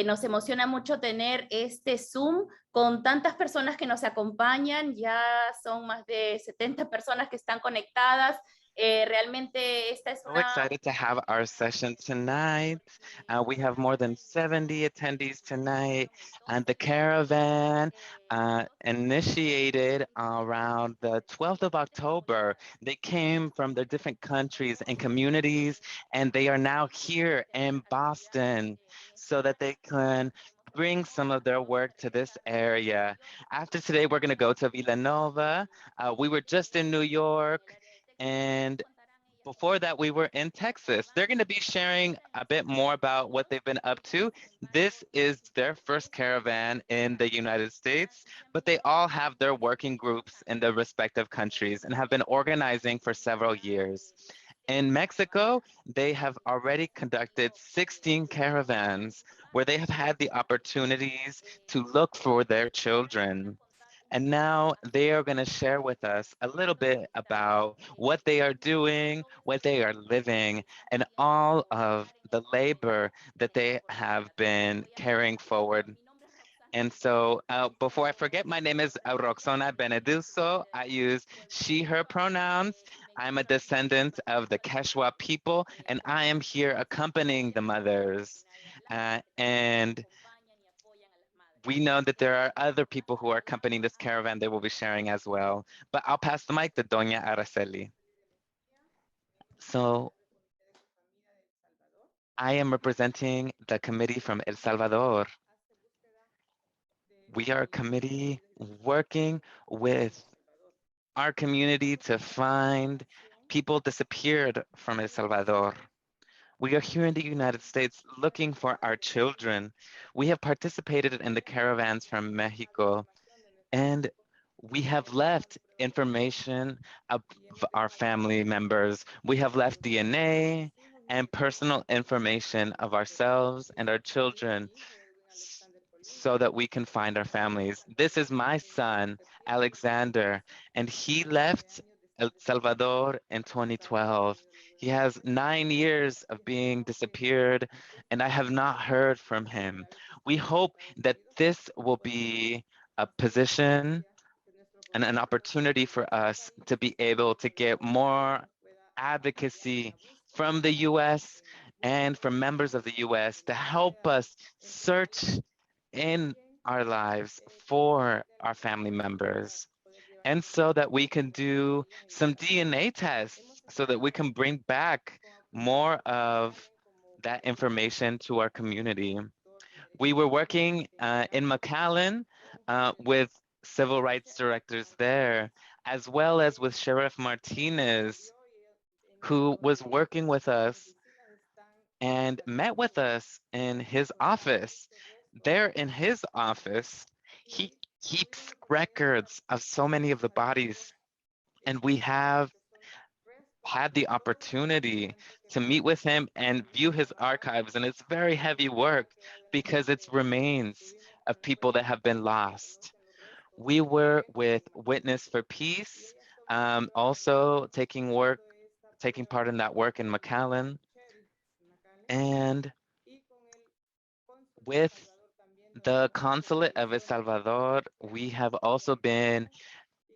Nos emociona mucho tener este Zoom con tantas personas que nos acompañan. Ya son más de 70 personas que están conectadas. Realmente esta es So una... excited to have our session tonight. We have more than 70 attendees tonight, and the Caravan initiated around the 12th of October. They came from their different countries and communities, and they are now here in Boston so that they can bring some of their work to this area. After today, we're going to go to Villanova. We were just in New York, and before that, we were in Texas. They're going to be sharing a bit more about what they've been up to. This is their first caravan in the United States, but they all have their working groups in their respective countries and have been organizing for several years. In Mexico, they have already conducted 16 caravans where they have had the opportunities to look for their children. And now they are going to share with us a little bit about what they are doing, what they are living, and all of the labor that they have been carrying forward. And so before I forget, my name is Roxona Benaduso. I use she, her pronouns. I'm a descendant of the Quechua people, and I am here accompanying the mothers. And we know that there are other people who are accompanying this caravan they will be sharing as well. But I'll pass the mic to Doña Araceli. So I am representing the committee from El Salvador. We are a committee working with our community to find people disappeared from El Salvador. We are here in the United States looking for our children. We have participated in the caravans from Mexico, and we have left information of our family members. We have left DNA and personal information of ourselves and our children so that we can find our families. This is my son, Alexander, and he left El Salvador in 2012. He has 9 years of being disappeared, and I have not heard from him. We hope that this will be a position and an opportunity for us to be able to get more advocacy from the US and from members of the US to help us search in our lives for our family members. And so that we can do some DNA tests so that we can bring back more of that information to our community. We were working in McAllen with civil rights directors there, as well as with Sheriff Martinez, who was working with us and met with us in his office. There in his office, he keeps records of so many of the bodies, and we have had the opportunity to meet with him and view his archives, and it's very heavy work because it's remains of people that have been lost. We were with Witness for Peace, also taking part in that work in McAllen, and with the Consulate of El Salvador, we have also been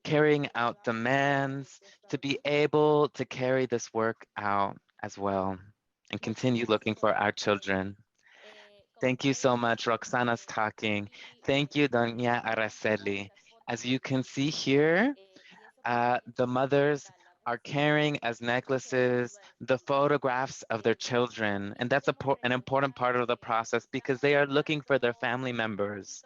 carrying out demands to be able to carry this work out as well and continue looking for our children. Thank you so much. Roxana's talking. Thank you, Doña Araceli. As you can see here, the mothers are carrying as necklaces the photographs of their children. And that's an important part of the process because they are looking for their family members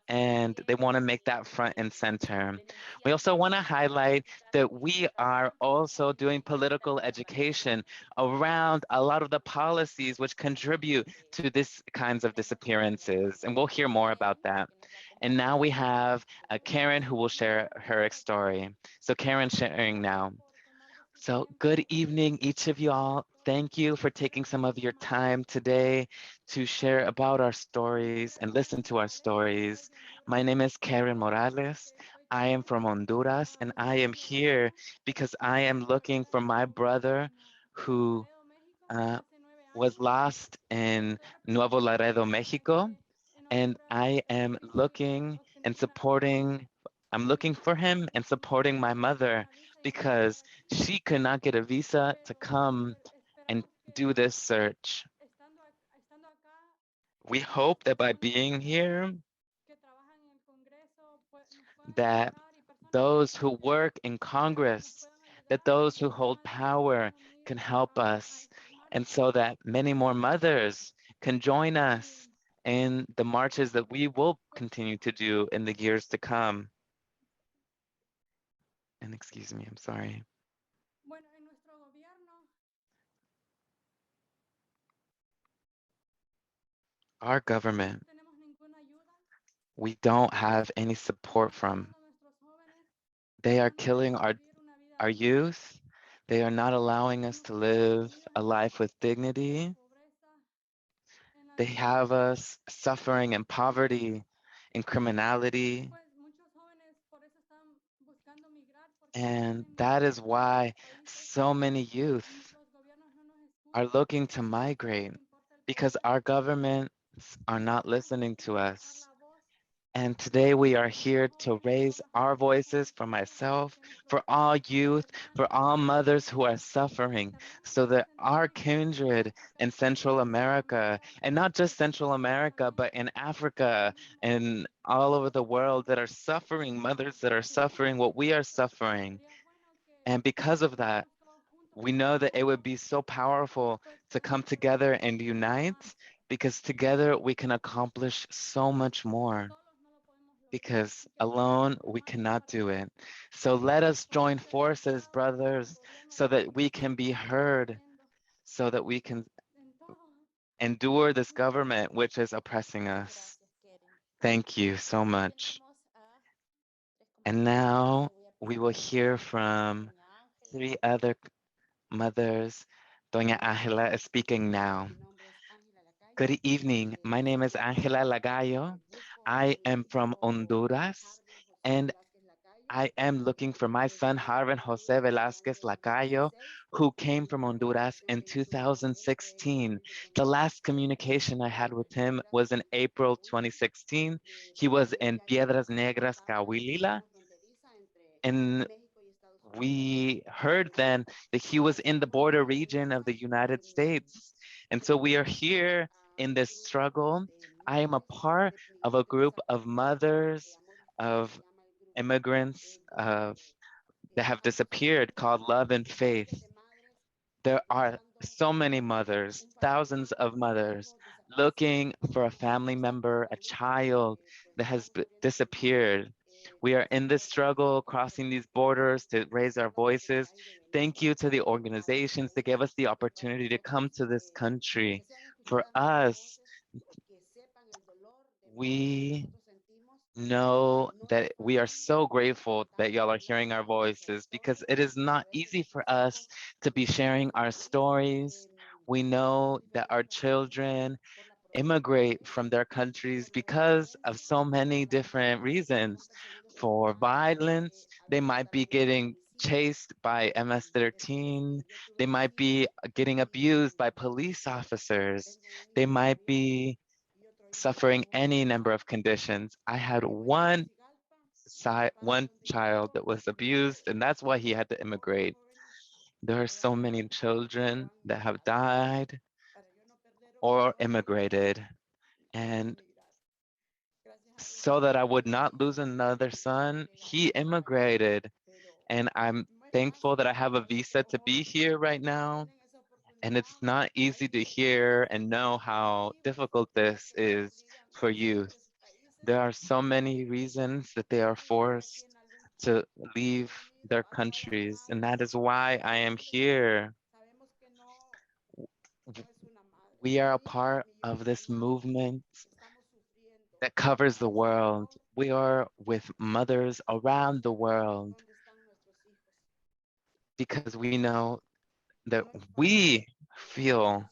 and they want to make that front and center. We also want to highlight that we are also doing political education around a lot of the policies which contribute to this kinds of disappearances, and we'll hear more about that. And now we have Karen who will share her story. So Karen sharing now. So good evening, each of y'all. Thank you for taking some of your time today to share about our stories and listen to our stories. My name is Karen Morales. I am from Honduras, and I am here because I am looking for my brother who uh, was lost in Nuevo Laredo, Mexico, and I am looking and supporting, I'm looking for him and supporting my mother because she could not get a visa to come and do this search. We hope that by being here, that those who work in Congress, that those who hold power can help us, and so that many more mothers can join us in the marches that we will continue to do in the years to come. And excuse me, I'm sorry. Our government, we don't have any support from. They are killing our youth. They are not allowing us to live a life with dignity. They have us suffering in poverty, in criminality. And that is why so many youth are looking to migrate because our governments are not listening to us. And today we are here to raise our voices for myself, for all youth, for all mothers who are suffering, so that our kindred in Central America, and not just Central America, but in Africa and all over the world that are suffering, mothers that are suffering what we are suffering. And because of that, we know that it would be so powerful to come together and unite because together we can accomplish so much more because alone we cannot do it. So let us join forces, brothers, so that we can be heard, so that we can endure this government which is oppressing us. Thank you so much. And now we will hear from three other mothers. Doña Ángela is speaking now. Good evening. My name is Ángela Lagallo. I am from Honduras, and I am looking for my son, Harvin Jose Velasquez Lacayo, who came from Honduras in 2016. The last communication I had with him was in April 2016. He was in Piedras Negras, Cahuilila, and we heard then that he was in the border region of the United States. And so we are here in this struggle. I am a part of a group of mothers, of immigrants, of that have disappeared called Love and Faith. There are so many mothers, thousands of mothers, looking for a family member, a child that has disappeared. We are in this struggle, crossing these borders to raise our voices. Thank you to the organizations that gave us the opportunity to come to this country. For us, we know that we are so grateful that y'all are hearing our voices because it is not easy for us to be sharing our stories. We know that our children immigrate from their countries because of so many different reasons. For violence, they might be getting chased by MS-13. They might be getting abused by police officers. They might be suffering any number of conditions. I had one child that was abused, and that's why he had to immigrate. There are so many children that have died or immigrated, and so that I would not lose another son, he immigrated, and I'm thankful that I have a visa to be here right now. And it's not easy to hear and know how difficult this is for youth. There are so many reasons that they are forced to leave their countries, and that is why I am here. We are a part of this movement that covers the world. We are with mothers around the world because we know that we feel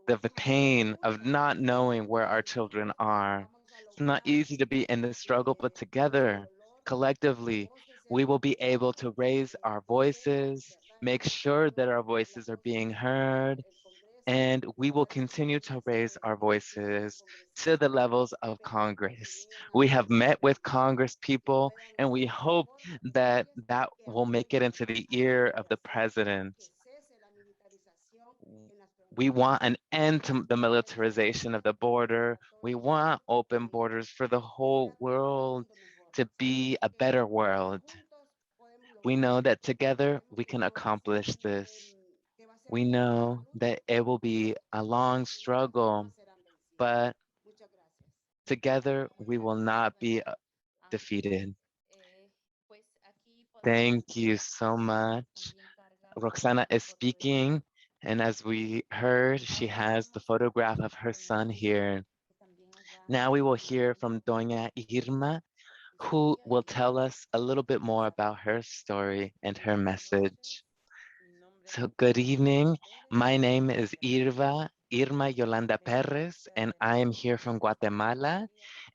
the pain of not knowing where our children are. It's not easy to be in this struggle, but together, collectively, we will be able to raise our voices, make sure that our voices are being heard, and we will continue to raise our voices to the levels of Congress. We have met with Congress people, and we hope that that will make it into the ear of the president. We want an end to the militarization of the border. We want open borders for the whole world to be a better world. We know that together we can accomplish this. We know that it will be a long struggle, but together we will not be defeated. Thank you so much. Roxana is speaking, and as we heard, she has the photograph of her son here. Now we will hear from Doña Irma, who will tell us a little bit more about her story and her message. So good evening. My name is Irma Yolanda Perez, and I am here from Guatemala.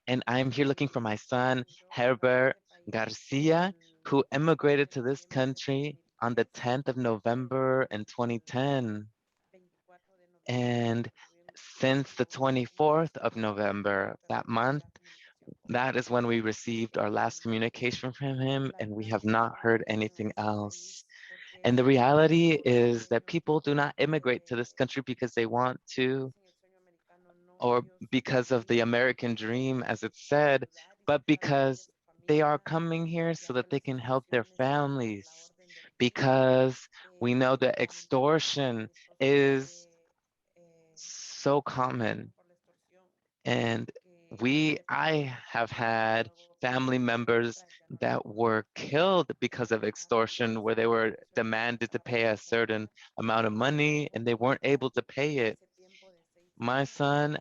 And I'm here looking for my son, Herbert Garcia, who immigrated to this country on the 10th of November in 2010. And since the 24th of November, that month, that is when we received our last communication from him, and we have not heard anything else. And the reality is that people do not immigrate to this country because they want to or because of the American dream, as it's said, but because they are coming here so that they can help their families. Because we know that extortion is so common. And I have had family members that were killed because of extortion, where they were demanded to pay a certain amount of money and they weren't able to pay it. My son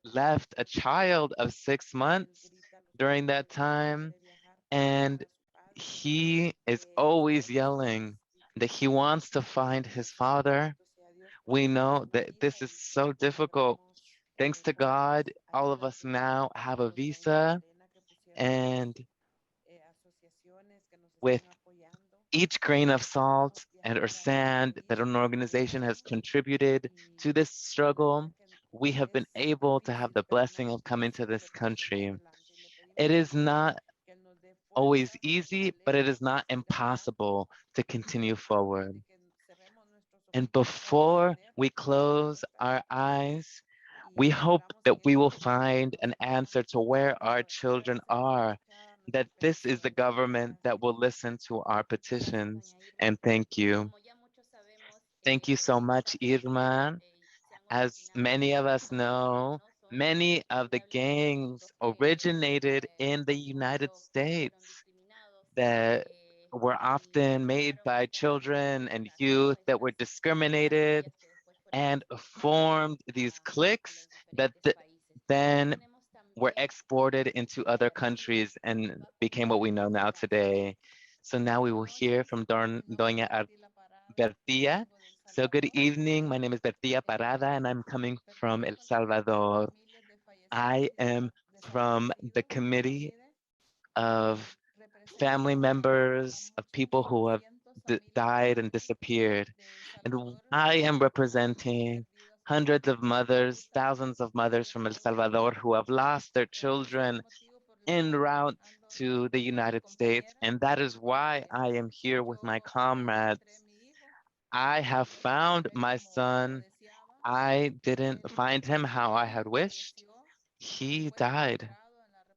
left a child of 6 months during that time, and he is always yelling that he wants to find his father. We know that this is so difficult. Thanks to God, all of us now have a visa, and with each grain of salt and or sand that an organization has contributed to this struggle, we have been able to have the blessing of coming to this country. It is not always easy, but it is not impossible to continue forward. And before we close our eyes, we hope that we will find an answer to where our children are, that this is the government that will listen to our petitions. And thank you. Thank you so much, Irma. As many of us know, many of the gangs originated in the United States that were often made by children and youth that were discriminated and formed these cliques that then were exported into other countries and became what we know now today. So now we will hear from Doña Bertia. So good evening. My name is Bertia Parada, and I'm coming from El Salvador. I am from the committee of family members of people who have died and disappeared. And I am representing hundreds of mothers, thousands of mothers from El Salvador who have lost their children en route to the United States. And that is why I am here with my comrades. I have found my son. I didn't find him how I had wished. He died.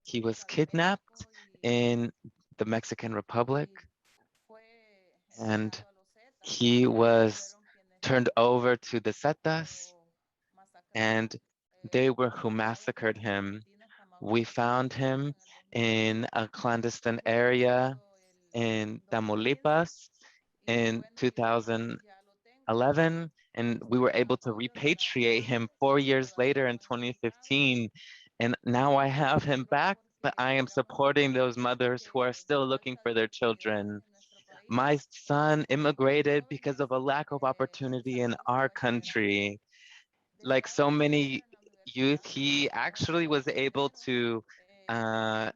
He was kidnapped in the Mexican Republic, and he was turned over to the Zetas, and they were who massacred him. We found him in a clandestine area in Tamaulipas in 2011, and we were able to repatriate him 4 years later in 2015. And now I have him back, but I am supporting those mothers who are still looking for their children. My son immigrated because of a lack of opportunity in our country. Like so many youth, he actually was able to uh,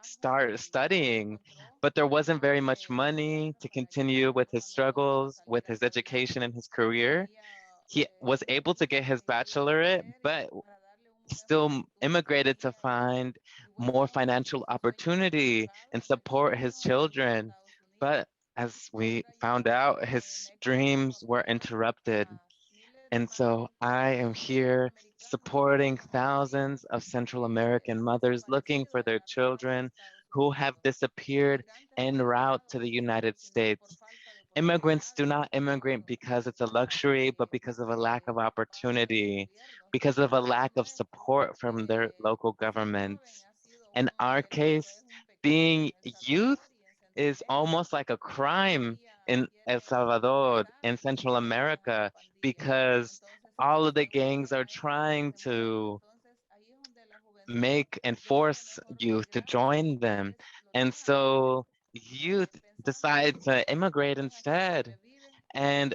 start studying, but there wasn't very much money to continue with his struggles, with his education and his career. he was able to get his bachelorate, but still immigrated to find more financial opportunity and support his children. But as we found out, his dreams were interrupted. And so I am here supporting thousands of Central American mothers looking for their children who have disappeared en route to the United States. Immigrants do not immigrate because it's a luxury, but because of a lack of opportunity, because of a lack of support from their local governments. In our case, being youth is almost like a crime in El Salvador, in Central America, because all of the gangs are trying to make and force youth to join them. And so youth decide to immigrate instead. And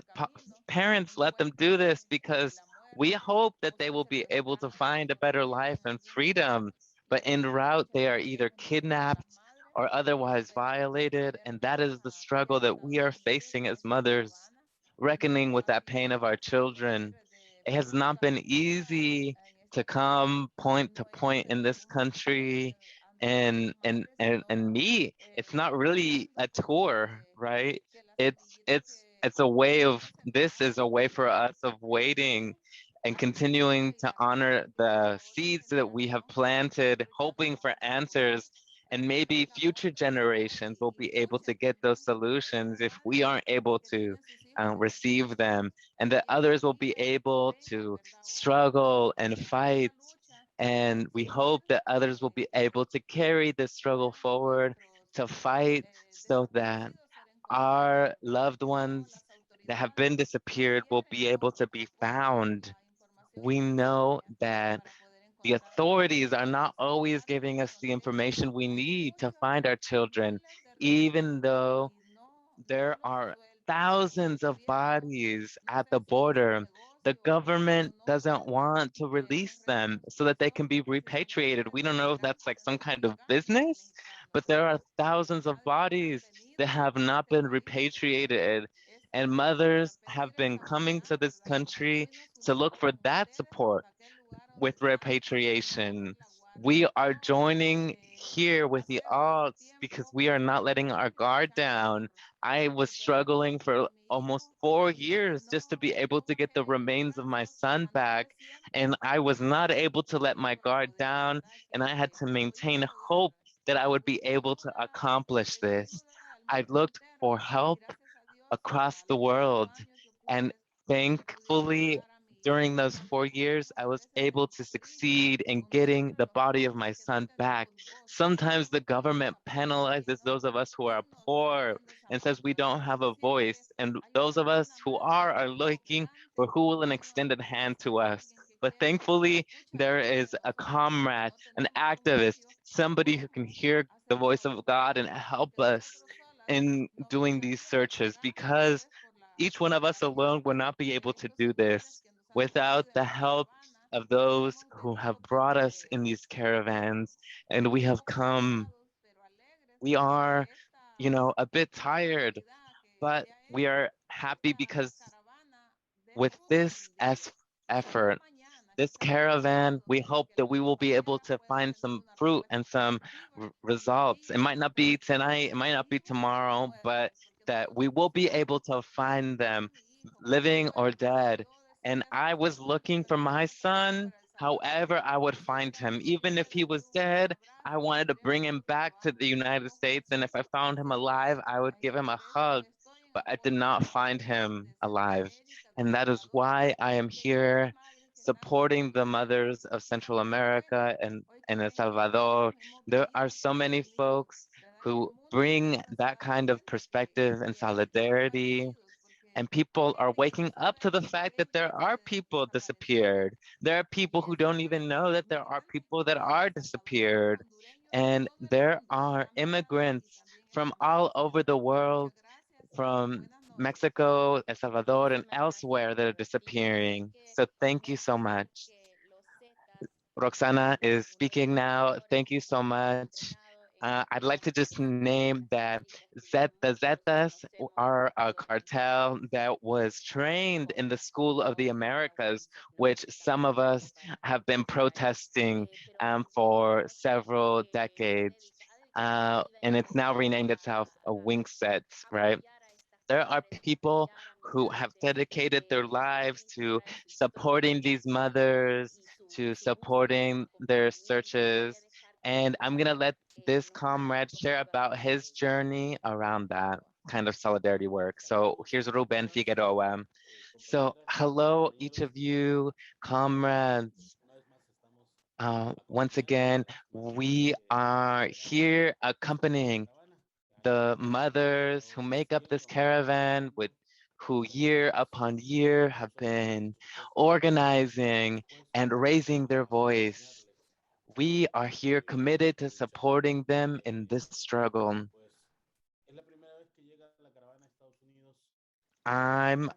parents let them do this because we hope that they will be able to find a better life and freedom. But en route, they are either kidnapped or otherwise violated. And that is the struggle that we are facing as mothers, reckoning with that pain of our children. It has not been easy to come point to point in this country and meet. It's not really a tour, right? It's a way of this is a way for us of waiting and continuing to honor the seeds that we have planted, hoping for answers. And maybe future generations will be able to get those solutions if we aren't able to receive them, and that others will be able to struggle and fight. And we hope that others will be able to carry this struggle forward to fight so that our loved ones that have been disappeared will be able to be found. We know that the authorities are not always giving us the information we need to find our children, even though there are thousands of bodies at the border. The government doesn't want to release them so that they can be repatriated. We don't know if that's like some kind of business, but there are thousands of bodies that have not been repatriated. And mothers have been coming to this country to look for that support with repatriation. We are joining here with the odds because we are not letting our guard down. I was struggling for almost 4 years just to be able to get the remains of my son back. And I was not able to let my guard down. And I had to maintain hope that I would be able to accomplish this. I looked for help across the world. And thankfully, during those 4 years, I was able to succeed in getting the body of my son back. Sometimes the government penalizes those of us who are poor and says we don't have a voice. And those of us who are looking for who will an extended hand to us. But thankfully, there is a comrade, an activist, somebody who can hear the voice of God and help us in doing these searches, because each one of us alone will not be able to do this without the help of those who have brought us in these caravans. And we have come, we are, a bit tired, but we are happy because with this as effort, this caravan, we hope that we will be able to find some fruit and some results. It might not be tonight, it might not be tomorrow, but that we will be able to find them, living or dead. And I was looking for my son. However, I would find him. Even if he was dead, I wanted to bring him back to the United States. And if I found him alive, I would give him a hug. But I did not find him alive. And that is why I am here supporting the mothers of Central America and El Salvador. There are so many folks who bring that kind of perspective and solidarity. And people are waking up to the fact that there are people disappeared. There are people who don't even know that there are people that are disappeared. And there are immigrants from all over the world, from Mexico, El Salvador, and elsewhere that are disappearing. So thank you so much. Roxana is speaking now. Thank you so much. I'd like to just name that the Zetas are a cartel that was trained in the School of the Americas, which some of us have been protesting for several decades. And it's now renamed itself a Wingset, right? There are people who have dedicated their lives to supporting these mothers, to supporting their searches. And I'm going to let this comrade share about his journey around that kind of solidarity work. So here's Ruben Figueroa. So hello, each of you, comrades. Once again, we are here accompanying the mothers who make up this caravan with who year upon year have been organizing and raising their voice. We are here committed to supporting them in this struggle. I'm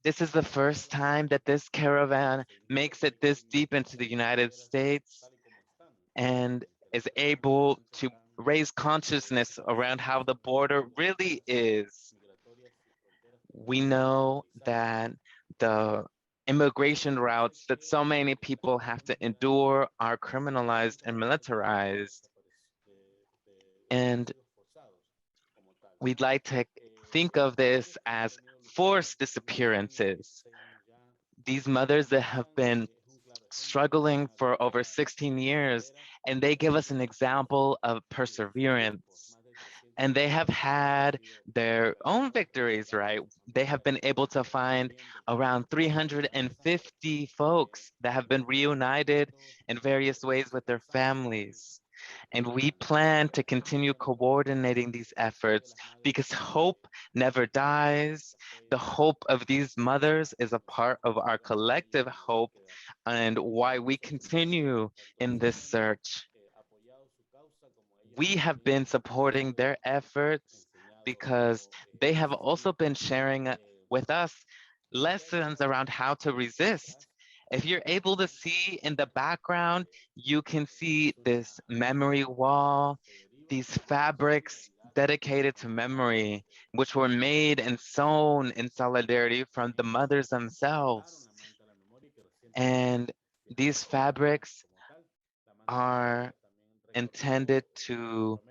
This is the first time that this caravan makes it this deep into the United States and is able to raise consciousness around how the border really is. We know that the immigration routes that so many people have to endure are criminalized and militarized. And we'd like to think of this as forced disappearances. These mothers that have been struggling for over 16 years, and they give us an example of perseverance. And they have had their own victories, right? They have been able to find around 350 folks that have been reunited in various ways with their families. And we plan to continue coordinating these efforts because hope never dies. The hope of these mothers is a part of our collective hope and why we continue in this search. We have been supporting their efforts because they have also been sharing with us lessons around how to resist. If you're able to see in the background, you can see this memory wall, these fabrics dedicated to memory, which were made and sewn in solidarity from the mothers themselves. And these fabrics are intended to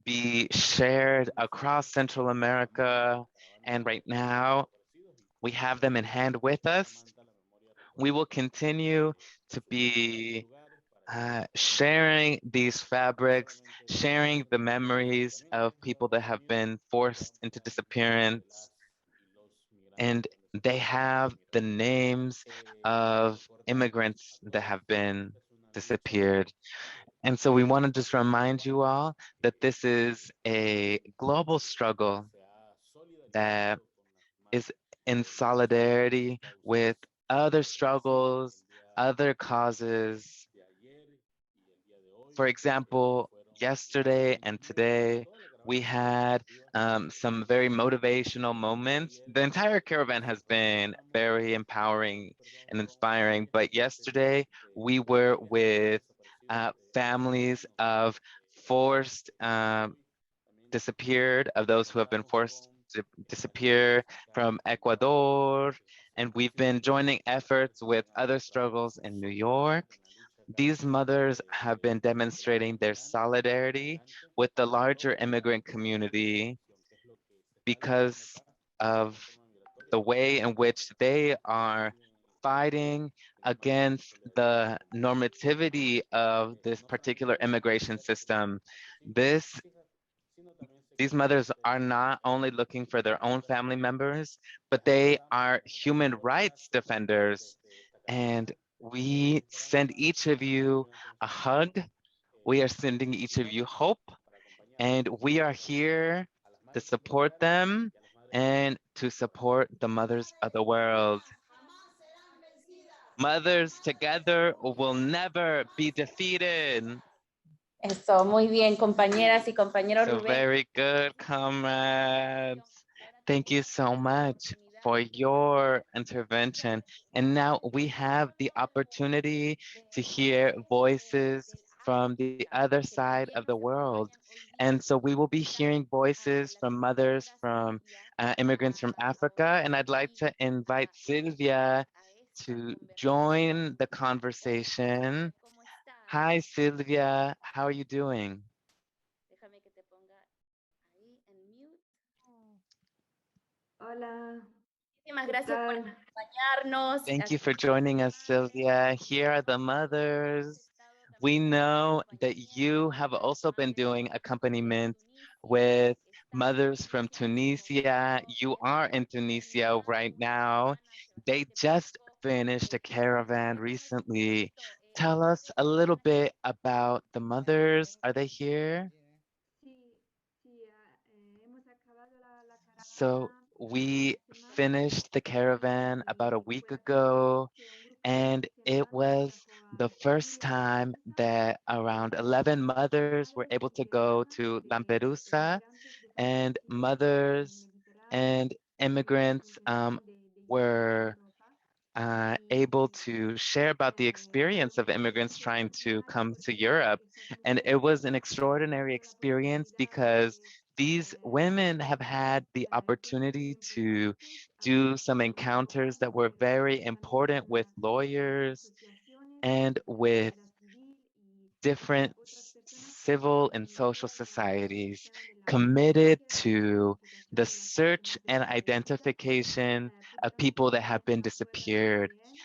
be shared across Central America. And right now, we have them in hand with us. We will continue to be sharing these fabrics, sharing the memories of people that have been forced into disappearance. And they have the names of immigrants that have been disappeared. And so we want to just remind you all that this is a global struggle that is in solidarity with other struggles, other causes. For example, yesterday and today, we had some very motivational moments. The entire caravan has been very empowering and inspiring, but yesterday we were with families of forced disappeared, of those who have been forced to disappear from Ecuador, and we've been joining efforts with other struggles in New York. These mothers have been demonstrating their solidarity with the larger immigrant community because of the way in which they are fighting against the normativity of this particular immigration system. This These mothers are not only looking for their own family members, but they are human rights defenders. And we send each of you a hug. We are sending each of you hope. And we are here to support them and to support the mothers of the world. Mothers together will never be defeated. Eso, muy bien, compañeras y compañeros So Rubén. very good, comrades. Thank you so much for your intervention. And now we have the opportunity to hear voices from the other side of the world. And so we will be hearing voices from mothers, from immigrants from Africa. And I'd like to invite Sylvia to join the conversation. Hi, Sylvia. How are you doing? Déjame que te ponga ahí en mute. Hola, Muchísimas ¿qué gracias por tal? acompañarnos. Thank you for joining us, Sylvia. Here are the mothers. We know that you have also been doing accompaniment with mothers from Tunisia. You are in Tunisia right now. They just finished a caravan recently. Tell us a little bit about the mothers. Are they here? Sí, sí, hemos acabado la So caravana we esta semana finished the caravan about a y week pues queremos ago, que un grupo de and it aficionados was viajó the a first Ilha time Lampedusa that around 11 mothers were able to de go personas to de Lampedusa, inmigrantes and desaparecidos en el mothers Mediterráneo and y en el immigrants continente de were Europa. able Y to share about the experience of immigrants fue trying to extraordinario come to porque Europe. estas And it mujeres was an extraordinary tuvieron la experience posibilidad because de these women have had the realizar opportunity estudios to básicos do some con encounters that were very important with lawyers asociaciones and de la with sociedad civil y different otras personas civil and que social societies participaron de la committed búsqueda y la to identificación the de las search personas and desaparecidas. identification of Pudieron people that have been hacer disappeared. también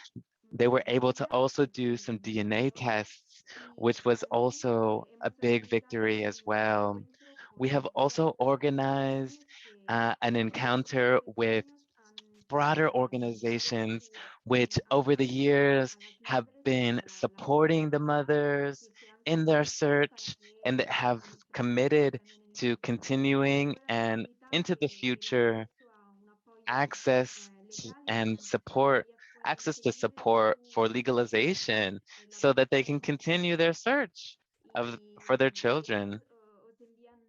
They were able to muchas also do some DNA identificaciones tests, y which was también also a hemos big organizado victory as well. encuentros We have con varias also organized asociaciones que an desde encounter hace with años han broader facilitado organizations which over the years a las have madres been para la supporting the búsqueda mothers y esperan in their contribuciones para search que and that have ellos se conviertan committed también en to investigadores. continuing Fuera de la and ayuda into the y el future acceso a un apoyo access legal, and para support, ellas fue access to requerible support for legalization la so that they búsqueda de can sus continue hijos their search of for their y children. ellos os envían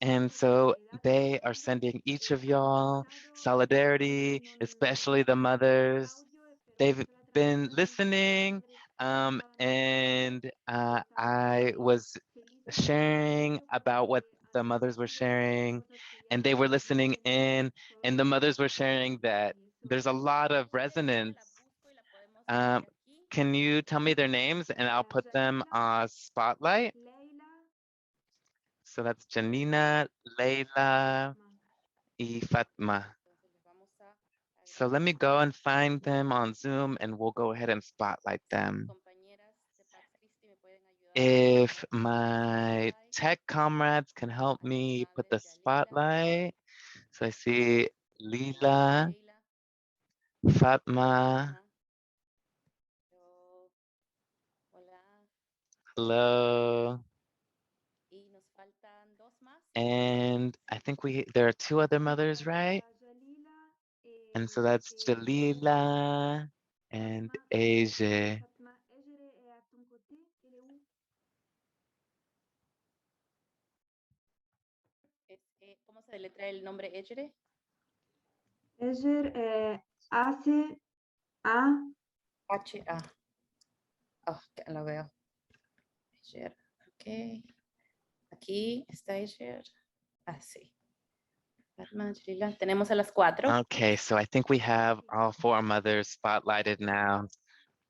And so solidaridad a they are todos. sending each of Han y'all escuchado, solidarity, especially the no nos llega el mothers. audio, pero They've hizo la been traducción y las listening, madres estaban escuchando and y estaban I muy was felices y sharing agradecidos about what porque the han mothers were entendido que las sharing, cosas que and ya they were se listening hacen in, todos and the los mothers días were sharing that y there's a eso lot of Voy a ver si me la resonance. busco y la podemos Um, poner aquí. can you tell me their names and I'll put them Janina, on spotlight? Leila So that's Janina, y Leila, Fatma. y Fatma. Entonces les vamos a So let me agregar go and find them on Zoom and we'll go ahead and spotlight si mis them. compañeras de Pax Christi me pueden ayudar a If poner el my spotlight. tech comrades can help Ahí me está put the Leila, spotlight. So I see ahí está Lila, Leila, Fatma, Fatma. Hola. hello. Y nos faltan dos más. And I think there are two other mothers, right? Falta Jalila, And so that's Ejere, Jalila and Fatma, Asia. Fatma, Ejere est à ton côté, elle est où? ¿Cómo se deletrea el nombre Ejere? Ejer, A-C-A, H-A. Oh, que la veo. Ejere. Ok. Aquí está Ejere. Ah, sí. Fatma, Jalila. Tenemos a las cuatro. Okay, so I think we have all four mothers spotlighted now.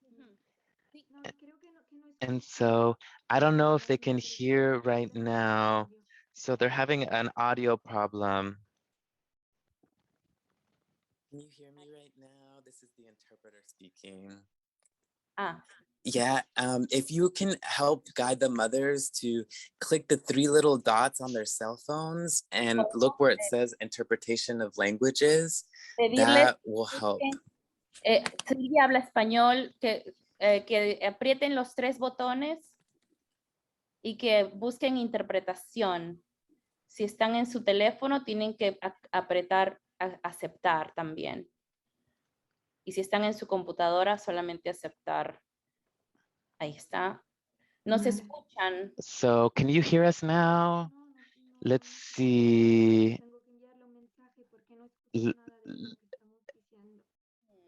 Ujú. Sí. no, creo que no And escucho so I don't know if they las can madres, hear right quizás no tengan now. audio. So they're having an audio problem. Can you hear me right now? This is the interpreter speaking. Ah, Yeah, if you can help guide the mothers to click the three little dots on their cell phones and look where it says interpretation of languages, pedirles that will help. Silvia habla español, que aprieten los tres botones y que busquen interpretación. Si están en su teléfono, tienen que apretar aceptar también. Y si están en su computadora, solamente aceptar. Ahí está. No se escuchan. So can you hear us now? No, Let's see. tengo que enviarle un mensaje porque no escucho nada de lo que estamos diciendo.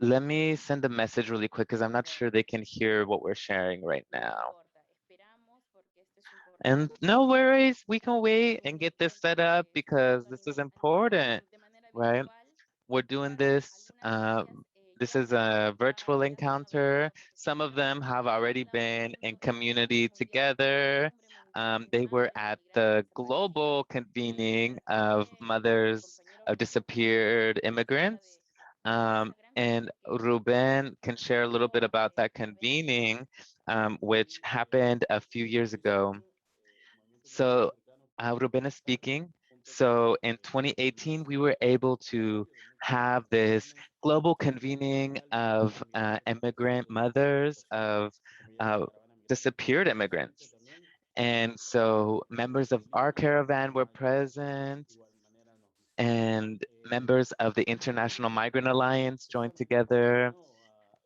Let me send a message really quick because I'm not sure they can hear what we're sharing right No now. importa. Esperamos porque And no worries, we can wait and get this set up because this is important, right? We're doing this. This is a virtual encounter. Some of them have already been in community together. They were at the global convening of mothers of disappeared immigrants. And Ruben can share a little bit about that convening, which happened a few years ago. So Ruben is speaking. So in 2018, we were able to have this global convening of immigrant mothers of disappeared immigrants. And so members of our caravan were present, and members of the International Migrant Alliance joined together.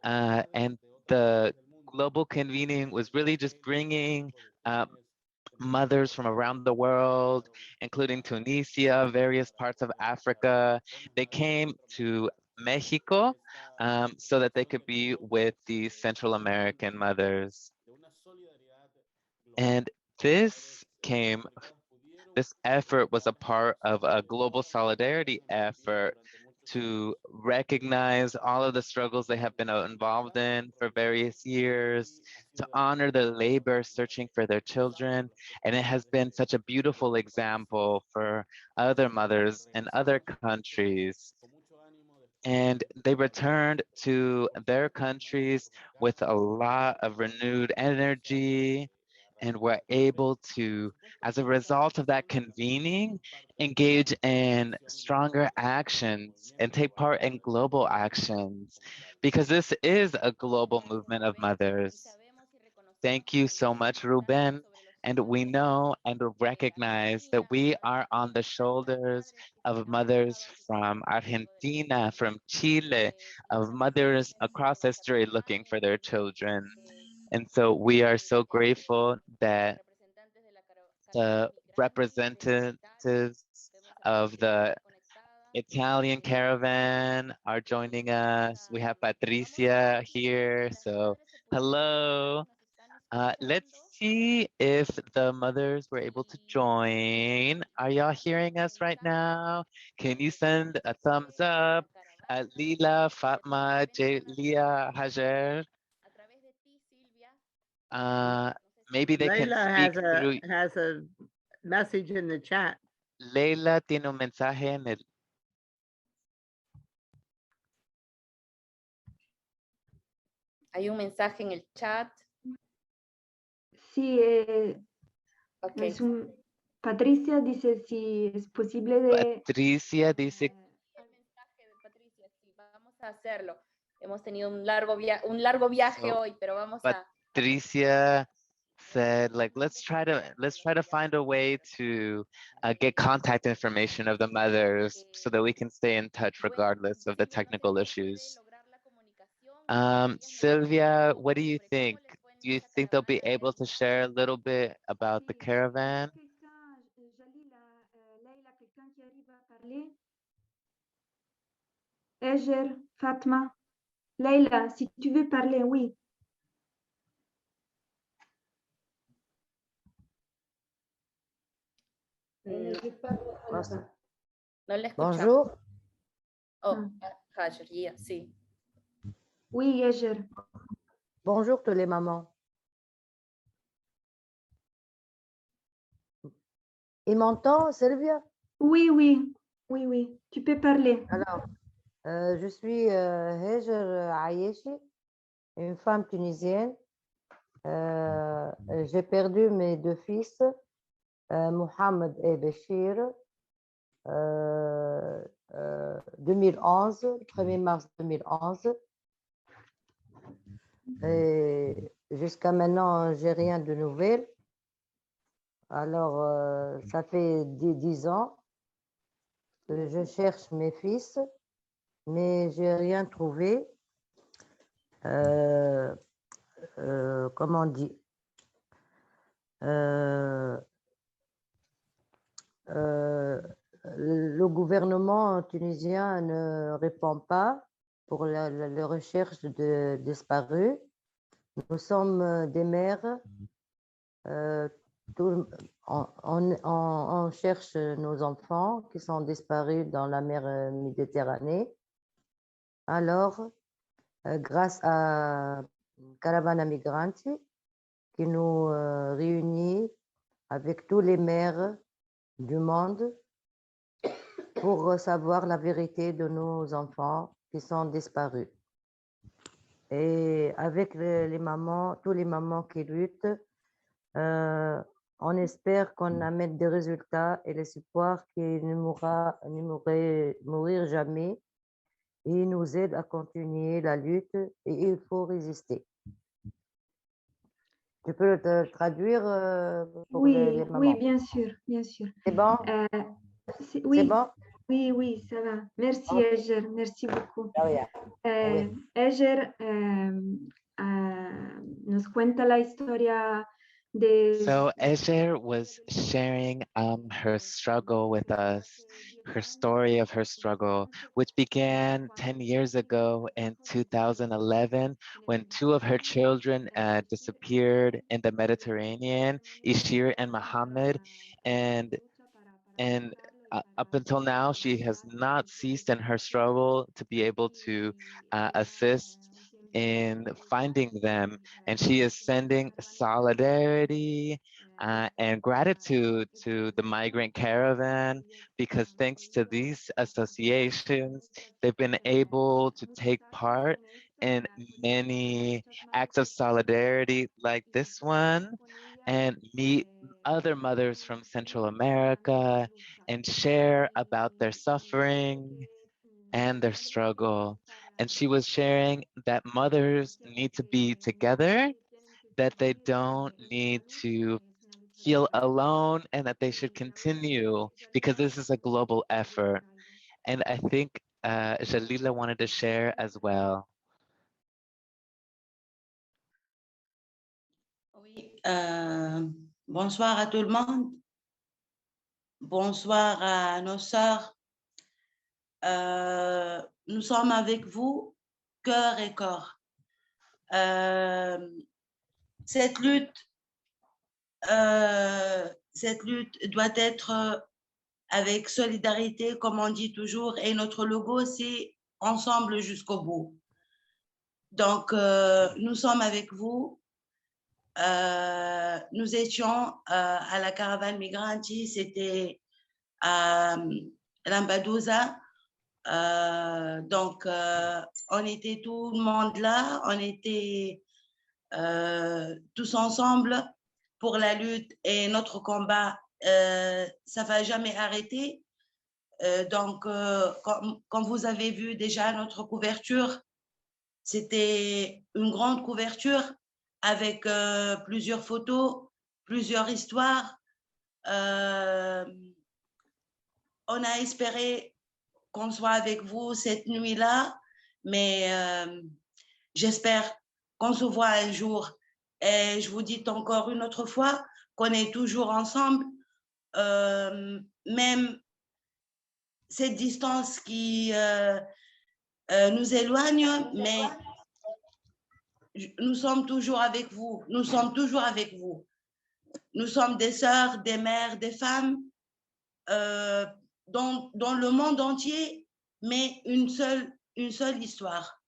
And the global convening was really just bringing mothers from around the world, including Tunisia, various parts of Africa. They came to Mexico so that they could be with the Central American mothers. And this came, this effort was a part of a global solidarity effort to recognize all of the struggles they have been involved in for various years, to honor the labor searching for their children. And it has been such a beautiful example for other mothers in other countries. And they returned to their countries with a lot of renewed energy, and were able to, as a result of that convening, engage in stronger actions and take part in global actions, because this is a global movement of mothers. Thank you so much, Ruben. And we know and recognize that we are on the shoulders of mothers from Argentina, from Chile, of mothers across history looking for their children. And so we are so grateful that the representatives of the Italian caravan are joining us. We have Patricia here, so hello. Let's see if the mothers were able to join. Are y'all hearing us right now? Can you send a thumbs up? Lila, Fatma, Leah, Hajer. Maybe they can Layla speak through. has a message in the chat. Leila tiene un mensaje en el. Hay un mensaje en el chat. Sí, Okay. Patricia dice si es posible de... Patricia dice. El mensaje de Patricia, sí, vamos a hacerlo. Hemos tenido un largo viaje So, hoy, pero vamos Patricia said, like, let's try to find a way to get contact information of the mothers so that we can stay in touch regardless of the technical issues. Sylvia, what do you think? Do you think they'll be able to share a little bit about the caravan? Leila, quelqu'un qui arrive à parler? Eger, Fatma. Leila, si tu veux parler, oui. No le escuchamos. Bonjour. Oh, Hajer, yeah, sí. Oui, Eger. Bonjour toutes les mamans. Il m'entend, Sylvia? Oui, oui, oui, oui. Tu peux parler. Alors, je suis Heger Ayeshi, une femme tunisienne. J'ai perdu mes deux fils, Mohamed et Béchir, 2011, 1er mars 2011. Et jusqu'à maintenant, j'ai rien de nouvelles. Alors, ça fait 10 ans que je cherche mes fils, mais j'ai rien trouvé. Comment on dit? Le gouvernement tunisien ne répond pas pour la recherche de disparus. Nous sommes des mères On cherche nos enfants qui sont disparus dans la mer Méditerranée. Alors, grâce à Caravan Migrants, qui nous réunit avec tous les maires du monde pour savoir la vérité de nos enfants qui sont disparus. Et avec les mamans, tous les mamans qui luttent, on espère qu'on amène des résultats et l'espoir qu'il ne mourir jamais. Et il nous aide à continuer la lutte et il faut résister. Tu peux te traduire pour Oui, les mamans? oui, bien sûr, bien sûr. C'est bon? Oui, C'est bon? oui, oui, ça va. Merci, Ok. Eger, merci beaucoup. Ah, yeah. Oui. Eger nos cuenta la historia de... So Eger was sharing her struggle with us, her story of her struggle, which began 10 years ago in 2011 when two of her children disappeared in the Mediterranean, Ishir and Mohammed, and up until now, she has not ceased in her struggle to be able to assist in finding them. And she is sending solidarity and gratitude to the Migrant Caravan, because thanks to these associations, they've been able to take part in many acts of solidarity like this one and meet other mothers from Central America and share about their suffering and their struggle. And she was sharing that mothers need to be together, that they don't need to feel alone, and that they should continue because this is a global effort. And I think Jalila wanted to share as well. Oui, bonsoir à tout le monde. Bonsoir à nos sœurs. Nous sommes avec vous, cœur et corps. Cette lutte doit être avec solidarité, comme on dit toujours, et notre logo, c'est ensemble jusqu'au bout. Donc, nous sommes avec vous. Nous étions à la Caravan Migranti, c'était à Lampedusa. Donc, on était tout le monde là, on était tous ensemble pour la lutte et notre combat, ça ne va jamais arrêter. Donc, comme vous avez vu déjà notre couverture, c'était une grande couverture avec plusieurs photos, plusieurs histoires. On a espéré qu'on soit avec vous cette nuit-là, mais j'espère qu'on se voit un jour. Et je vous dis encore une autre fois qu'on est toujours ensemble, même cette distance qui nous éloigne, mais nous sommes toujours avec vous. Nous sommes toujours avec vous. Nous sommes des sœurs, des mères, des femmes dans le monde entier, mais une seule histoire.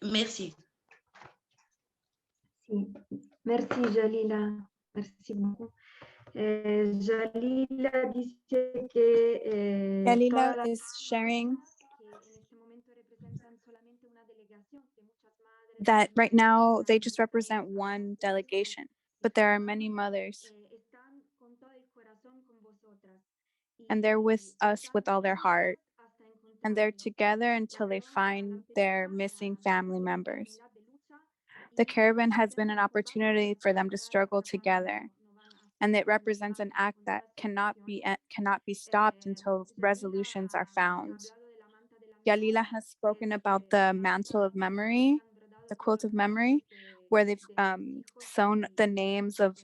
Merci. Merci, Jalila. Merci beaucoup. Jalila dice que Jalila is sharing that right now they just represent one delegation, but there are many mothers, and they're with us with all their heart, and they're together until they find their missing family members. The caravan has been an opportunity for them to struggle together, and it represents an act that cannot be stopped until resolutions are found. Yalila has spoken about the mantle of memory, the quilt of memory, where they've sewn the names of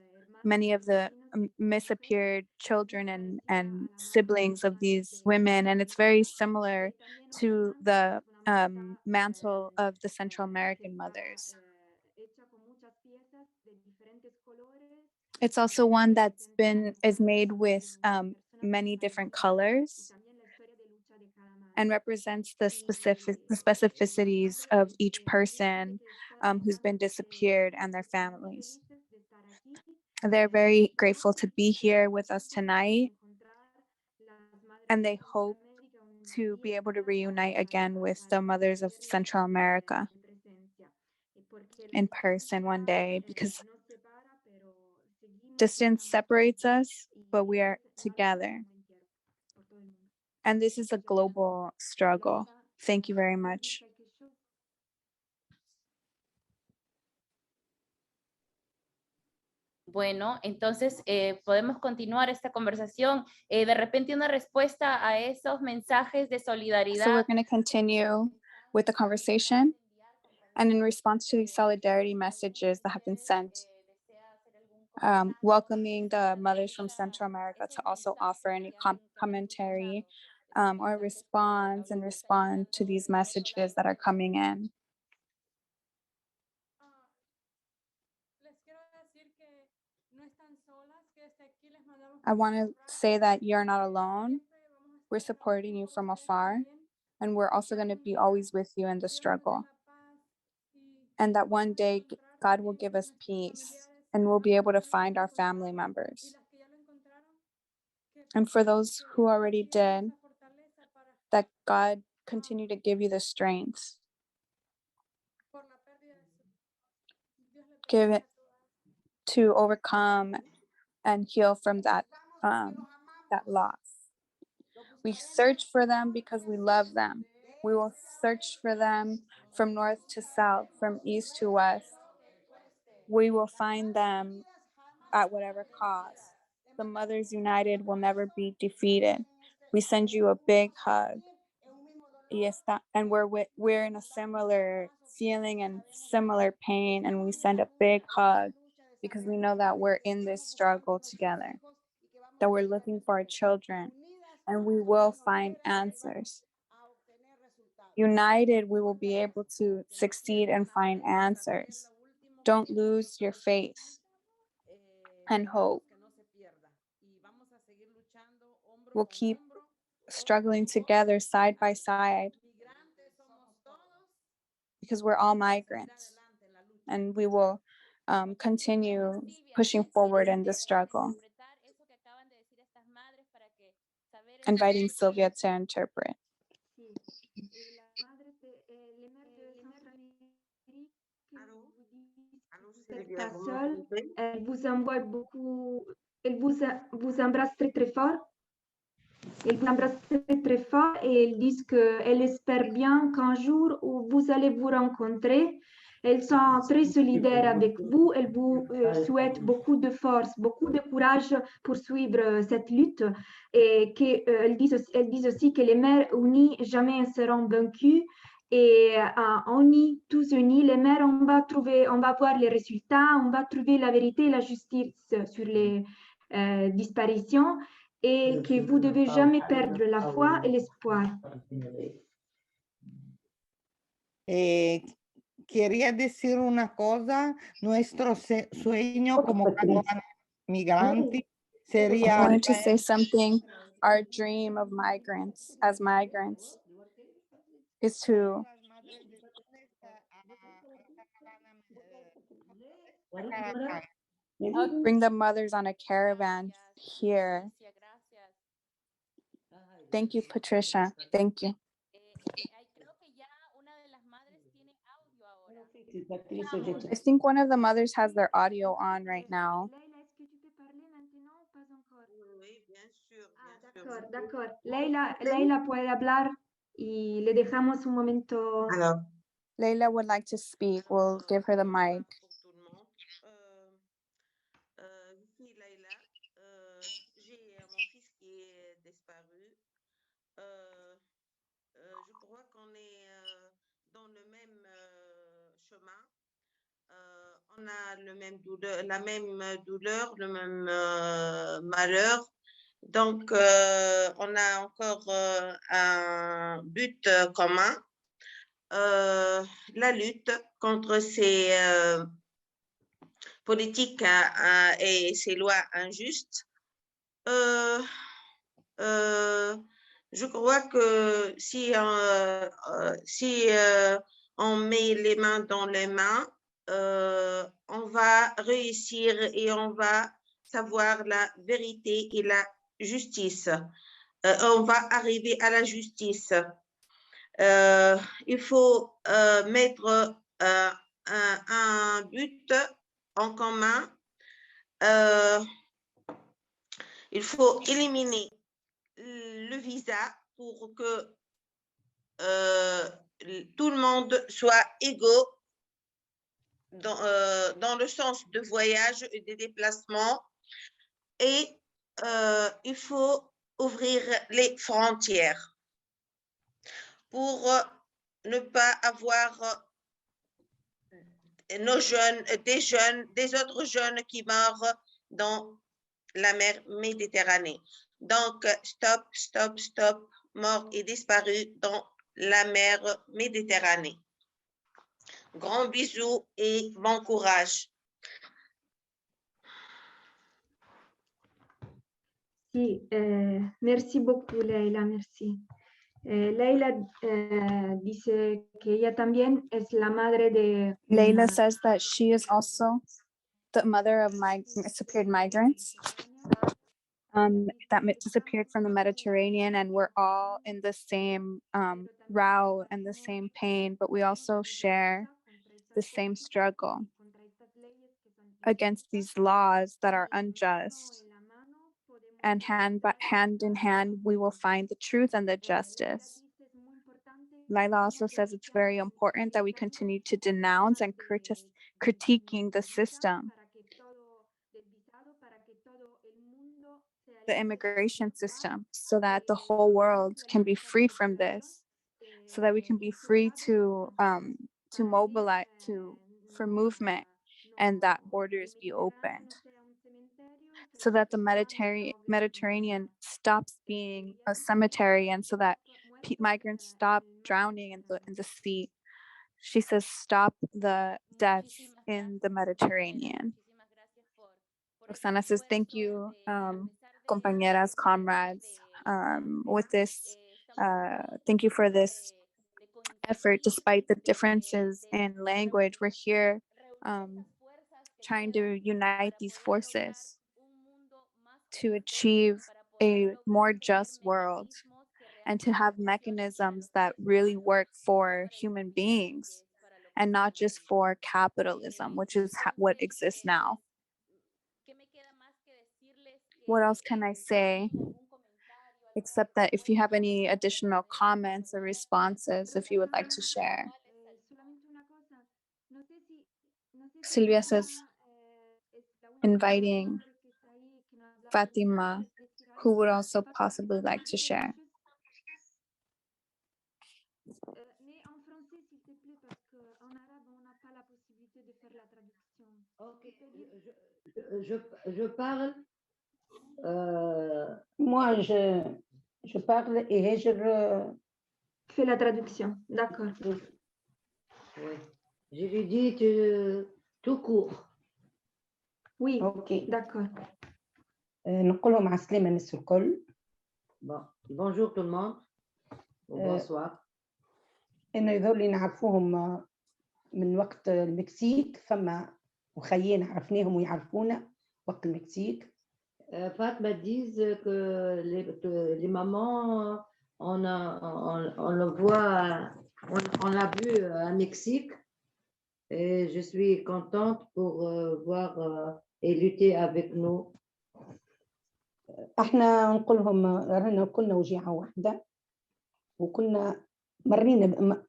many of the misappeared children and siblings of these women. And it's very similar to the mantle of the Central American mothers. It's also one is made with many different colors and represents the specificities of each person who's been disappeared and their families. They're very grateful to be here with us tonight, and they hope to be able to reunite again with the mothers of Central America in person one day, because distance separates us, but we are together. And this is a global struggle. Thank you very much. Bueno, entonces podemos continuar esta conversación. De repente una respuesta a esos mensajes de So we're solidaridad. going to continue with the conversation. And in response to these solidarity messages that have been sent, welcoming the mothers from Central America to also offer any commentary or response and respond to these messages that are coming in. I want to say that you're not alone. We're supporting you from afar, and we're also going to be always with you in the struggle. And that one day God will give us peace and we'll be able to find our family members. And for those who already did, that God continue to give you the strength. Give it to overcome and heal from that loss. We search for them because we love them. We will search for them from north to south, from east to west. We will find them at whatever cost. The Mothers United will never be defeated. We send you a big hug. And we're in a similar feeling and similar pain, and we send a big hug because we know that we're in this struggle together, that we're looking for our children, and we will find answers. United, we will be able to succeed and find answers. Don't lose your faith and hope. We'll keep struggling together side by side because we're all migrants, and we will continue pushing forward in the struggle. Inviting Sylvia to interpret. Pas seule, elle vous envoie beaucoup, elle vous embrasse très très fort. Elle vous embrasse très très fort et elles disent qu'elles espèrent bien qu'un jour où vous allez vous rencontrer. Elles sont très solidaires avec vous. Elles vous souhaitent beaucoup de force, beaucoup de courage pour suivre cette lutte. Et elles disent aussi que les mères unies jamais seront vaincues. Et tous unis, les mères, on va voir les résultats, on va trouver la vérité et la justice sur les disparitions, et que vous ne devez jamais perdre la foi et l'espoir. Quería decir una cosa, nuestro sueño como Caravan migranti I sería wanted to say something. Our dream of migrants, as migrants, is to bring the mothers on a caravan here. Thank you, Patricia. Thank you. I think one of the mothers has their audio on right now. D'accord. Leila puede hablar y le dejamos un momento. Alors, Leila would like to speak. We'll give her the mic. Je suis Laila. J'ai mon fils qui est disparu. Je crois qu'on est dans le même chemin. On a la même douleur, le même malheur. Donc, on a encore un but commun, la lutte contre ces politiques et ces lois injustes, je crois que si on met les mains dans les mains, on va réussir et on va savoir la vérité et la justice. On va arriver à la justice. Il faut mettre un but en commun. Il faut éliminer le visa pour que tout le monde soit égaux dans le sens de voyage et des déplacements. Et il faut ouvrir les frontières pour ne pas avoir des autres jeunes qui meurent dans la mer Méditerranée. Donc, stop, stop, stop, morts et disparus dans la mer Méditerranée. Grands bisous et bon courage. Sí, merci beaucoup, Leila, merci. Leila dice que ella también es la madre de... Leila says that she is also the mother of disappeared migrants that disappeared from the Mediterranean, and we're all in the same row and the same pain, but we also share the same struggle against these laws that are unjust. And hand in hand, we will find the truth and the justice. Laila also says it's very important that we continue to denounce and critiquing the system, the immigration system, so that the whole world can be free from this, so that we can be free to mobilize for movement, and that borders be opened, so that the Mediterranean stops being a cemetery, and so that migrants stop drowning in the sea. She says, stop the deaths in the Mediterranean. Roxana says, thank you, compañeras, comrades, with this. Thank you for this effort, despite the differences in language. We're here trying to unite these forces to achieve a more just world and to have mechanisms that really work for human beings and not just for capitalism, which is what exists now. What else can I say? Except that if you have any additional comments or responses, if you would like to share. Silvia says, inviting Fatima, who would also possibly like to share. Je parle. Moi, je parle et je fais la traduction. D'accord. Oui. Je lui dis tout court. Oui, ok. D'accord. نقولهم على السلامة الناس الكل. Bonjour tout le monde. Bonsoir. إنه يظل نعرفوهم من وقت المكسيك، فما وخيين عرفناهم ويعرفونا وقت المكسيك. Fatma disent que les mamans, on le voit, on l'a vu à Mexique, et je suis contente pour voir et lutter avec nous. احنا نقولهم رانا كلنا وجيعة واحدة، وكنا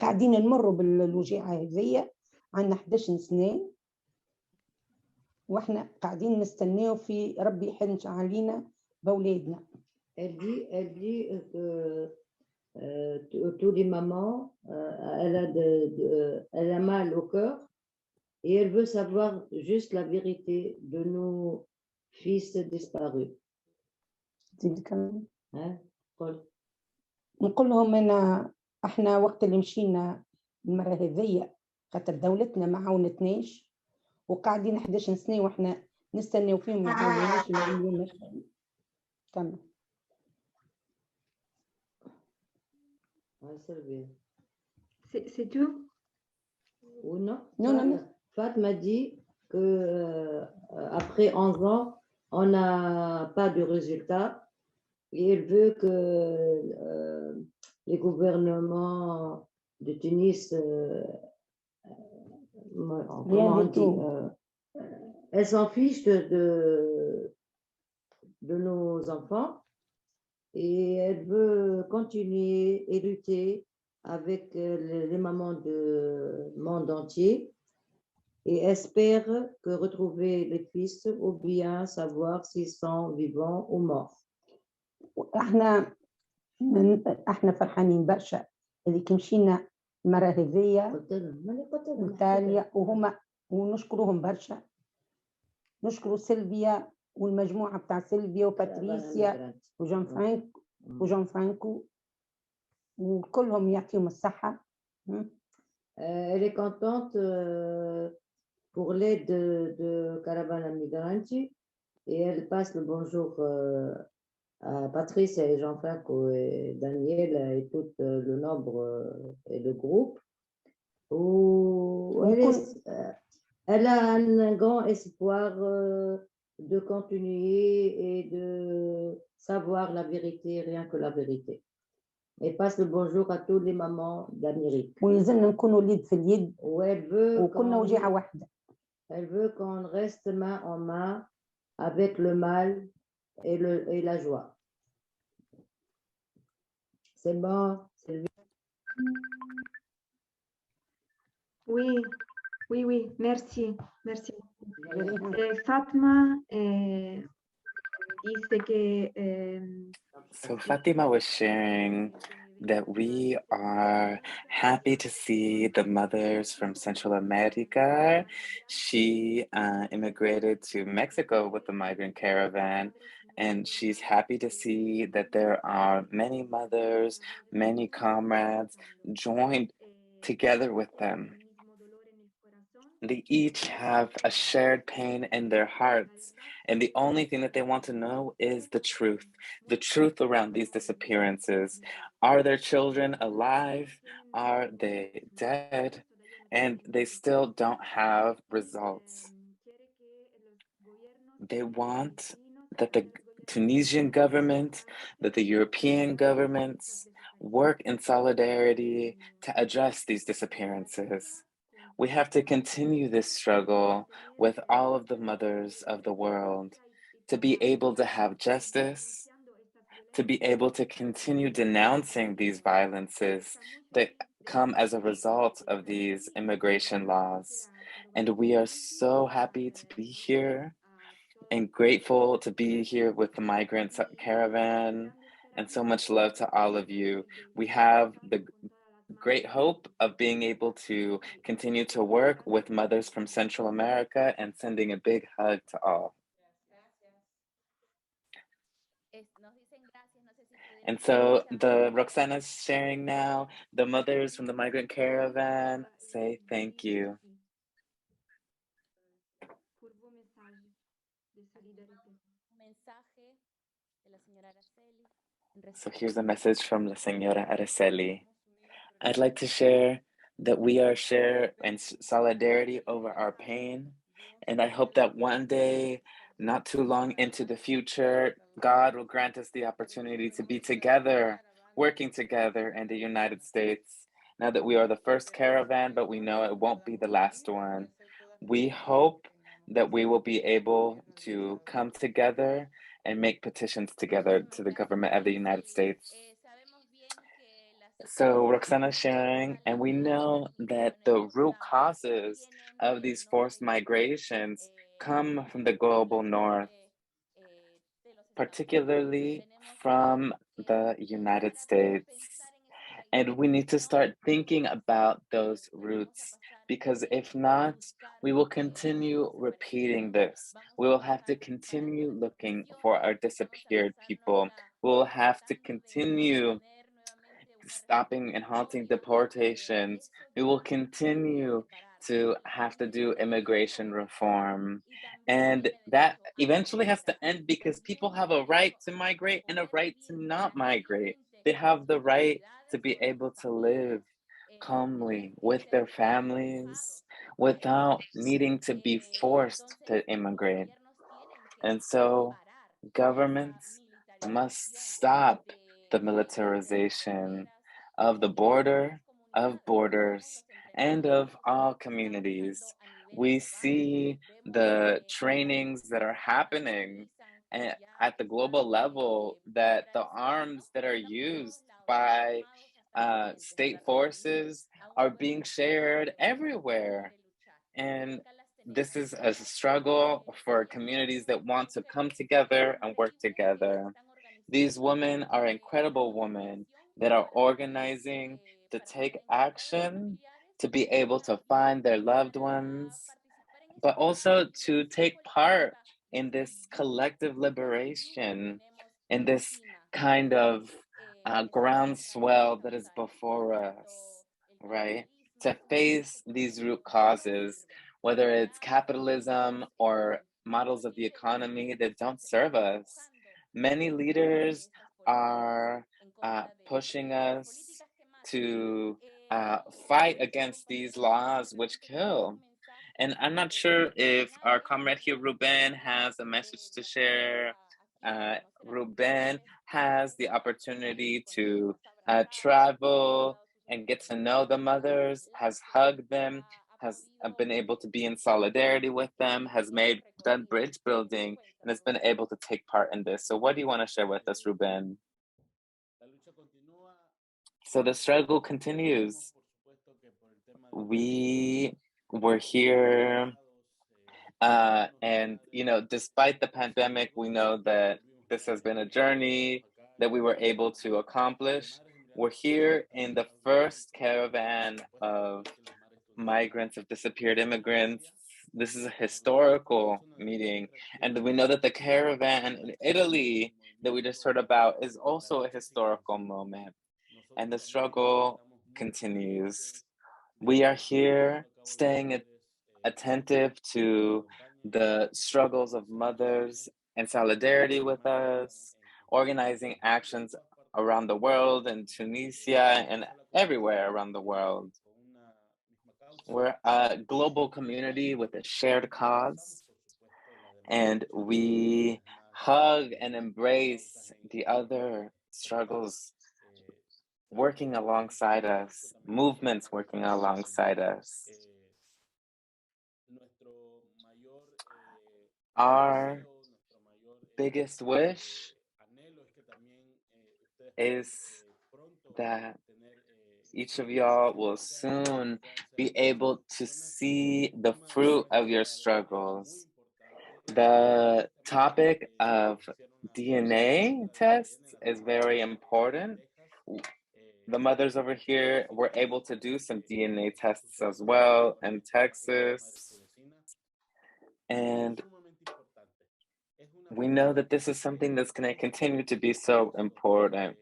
قاعدين نمروا بالوجيعة هذية، عندنا 11 سنة واحنا قاعدين نستناو في ربي يحنش علينا بأولادنا. Elle dit que tous les mamans, elle a mal au cœur et elle veut savoir juste la vérité de nos fils disparus. نقول لهم أنا احنا وقت اللي مشينا المرة هذية خاطر دولتنا ما عاونتناش، وقاعدين 11 سنة وإحنا نستنى فيهم ما يعاونوناش ما يعملوناش. كمل. C'est tout? Ou non? Non. Fatma dit que après 11 ans, on n'a pas de résultat et elle veut que les gouvernements de Tunis, comment on dit, elle s'en fiche de nos enfants et elle veut continuer et lutter avec les mamans du monde entier et espère que retrouver les fils ou bien savoir s'ils sont vivants ou morts. احنا فرحانين برشا اللي كي مشينا المرة هذية وإيطاليا وهما ونشكرهم برشا. نشكروا سيلفيا والمجموعة بتاع سيلفيا وباتريسيا وجان فرانكو وكلهم يعطيهم الصحة. Elle est contente pour l'aide de Caravan Migrants et elle passe le bonjour à Patrice et Jean-Franco et Daniel et tout le nombre et le groupe. Elle a un grand espoir de continuer et de savoir la vérité, rien que la vérité. Et passe le bonjour à tous les mamans d'Amérique. Elle veut qu'on reste main en main avec le mal et la joie. C'est bon, Sylvie? Oui, merci. Fatma dice que So Fatima was sharing that we are happy to see the mothers from Central America. She immigrated to Mexico with the migrant caravan, and she's happy to see that there are many mothers, many comrades joined together with them. They each have a shared pain in their hearts, and the only thing that they want to know is the truth around these disappearances. Are their children alive? Are they dead? And they still don't have results. They want that the Tunisian government, that the European governments work in solidarity to address these disappearances. We have to continue this struggle with all of the mothers of the world to be able to have justice, to be able to continue denouncing these violences that come as a result of these immigration laws. And we are so happy to be here and grateful to be here with the Migrants Caravan, and so much love to all of you. We have the great hope of being able to continue to work with mothers from Central America, and sending a big hug to all. And so the Roxana's sharing now, the mothers from the Migrant Caravan say thank you. So here's a message from La Señora Araceli. I'd like to share that we are share in solidarity over our pain. And I hope that one day, not too long into the future, God will grant us the opportunity to be together, working together in the United States. Now that we are the first caravan, but we know it won't be the last one. We hope that we will be able to come together and make petitions together to the government of the United States. So Roxana's sharing, and we know that the root causes of these forced migrations come from the global north, particularly from the United States. And we need to start thinking about those roots, because if not, we will continue repeating this. We will have to continue looking for our disappeared people. We will have to continue stopping and halting deportations. We will continue to have to do immigration reform. And that eventually has to end because people have a right to migrate and a right to not migrate. They have the right to be able to live calmly with their families without needing to be forced to immigrate. And so governments must stop the militarization of the border, of borders, and of all communities. We see the trainings that are happening at the global level, that the arms that are used by state forces are being shared everywhere. And this is a struggle for communities that want to come together and work together. These women are incredible women that are organizing to take action, to be able to find their loved ones, but also to take part in this collective liberation, in this kind of groundswell that is before us, right? To face these root causes, whether it's capitalism or models of the economy that don't serve us. Many leaders are pushing us to fight against these laws which kill. And I'm not sure if our comrade here, Ruben, has a message to share. Ruben has the opportunity to travel and get to know the mothers, has hugged them, has been able to be in solidarity with them, has done bridge building, and has been able to take part in this. So what do you want to share with us, Ruben? So the struggle continues. We were here, and despite the pandemic, we know that this has been a journey that we were able to accomplish. We're here in the first caravan of migrants, of disappeared immigrants. This is a historical meeting, and we know that the caravan in Italy that we just heard about is also a historical moment, and the struggle continues. We are here staying attentive to the struggles of mothers in solidarity with us, organizing actions around the world, in Tunisia and everywhere around the world. We're a global community with a shared cause, and we hug and embrace the other struggles working alongside us, movements working alongside us. Our biggest wish is that each of y'all will soon be able to see the fruit of your struggles. The topic of DNA tests is very important. The mothers over here were able to do some DNA tests as well in Texas. And we know that this is something that's going to continue to be so important.